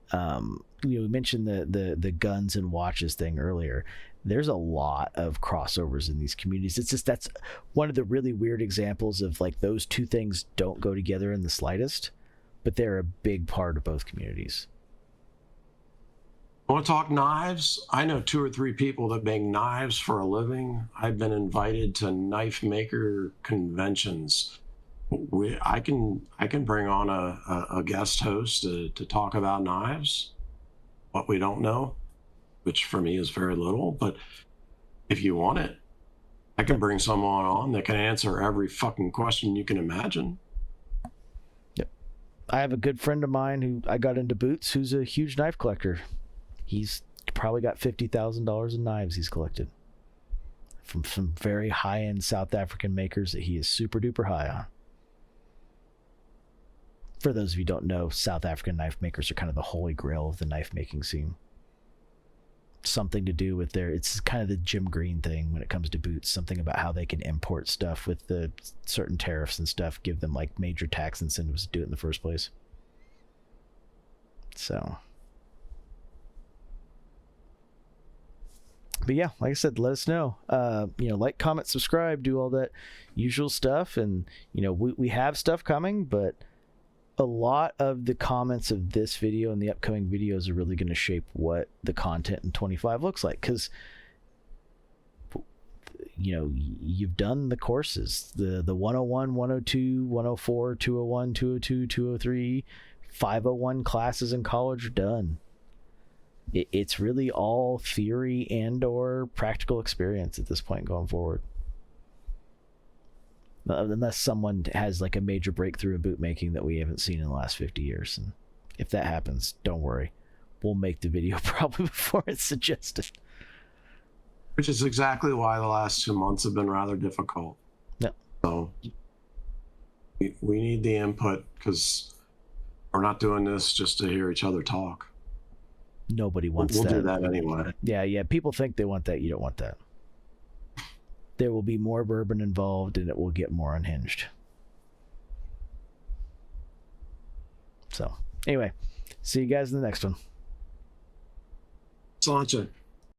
We mentioned the guns and watches thing earlier. There's a lot of crossovers in these communities. It's just, that's one of the really weird examples of, like, those two things don't go together in the slightest, but they're a big part of both communities. Want to talk knives? I know 2 or 3 people that make knives for a living. I've been invited to knife maker conventions. I can bring on a guest host to talk about knives, what we don't know, which for me is very little. But if you want it, I can bring someone on that can answer every fucking question you can imagine. Yep. I have a good friend of mine who I got into boots, who's a huge knife collector. He's probably got $50,000 in knives he's collected from some very high-end South African makers that he is super duper high on. For those of you who don't know, South African knife makers are kind of the holy grail of the knife making scene. Something to do with it's kind of the Jim Green thing when it comes to boots, something about how they can import stuff with the certain tariffs and stuff, give them like major tax incentives to do it in the first place. So, but yeah, like I said, let us know. Like, comment, subscribe, do all that usual stuff. And, we have stuff coming, but a lot of the comments of this video and the upcoming videos are really going to shape what the content in 25 looks like. Because, you've done the courses, the 101, 102, 104, 201, 202, 203, 501 classes in college are done. It's really all theory and or practical experience at this point going forward. Unless someone has like a major breakthrough in boot making that we haven't seen in the last 50 years. And if that happens, don't worry. We'll make the video probably before it's suggested. Which is exactly why the last 2 months have been rather difficult. Yep. So we need the input, because we're not doing this just to hear each other talk. Nobody wants we'll that. We'll do that anyway. Yeah. People think they want that. You don't want that. There will be more bourbon involved, and it will get more unhinged. So, anyway, see you guys in the next one. Sláinte.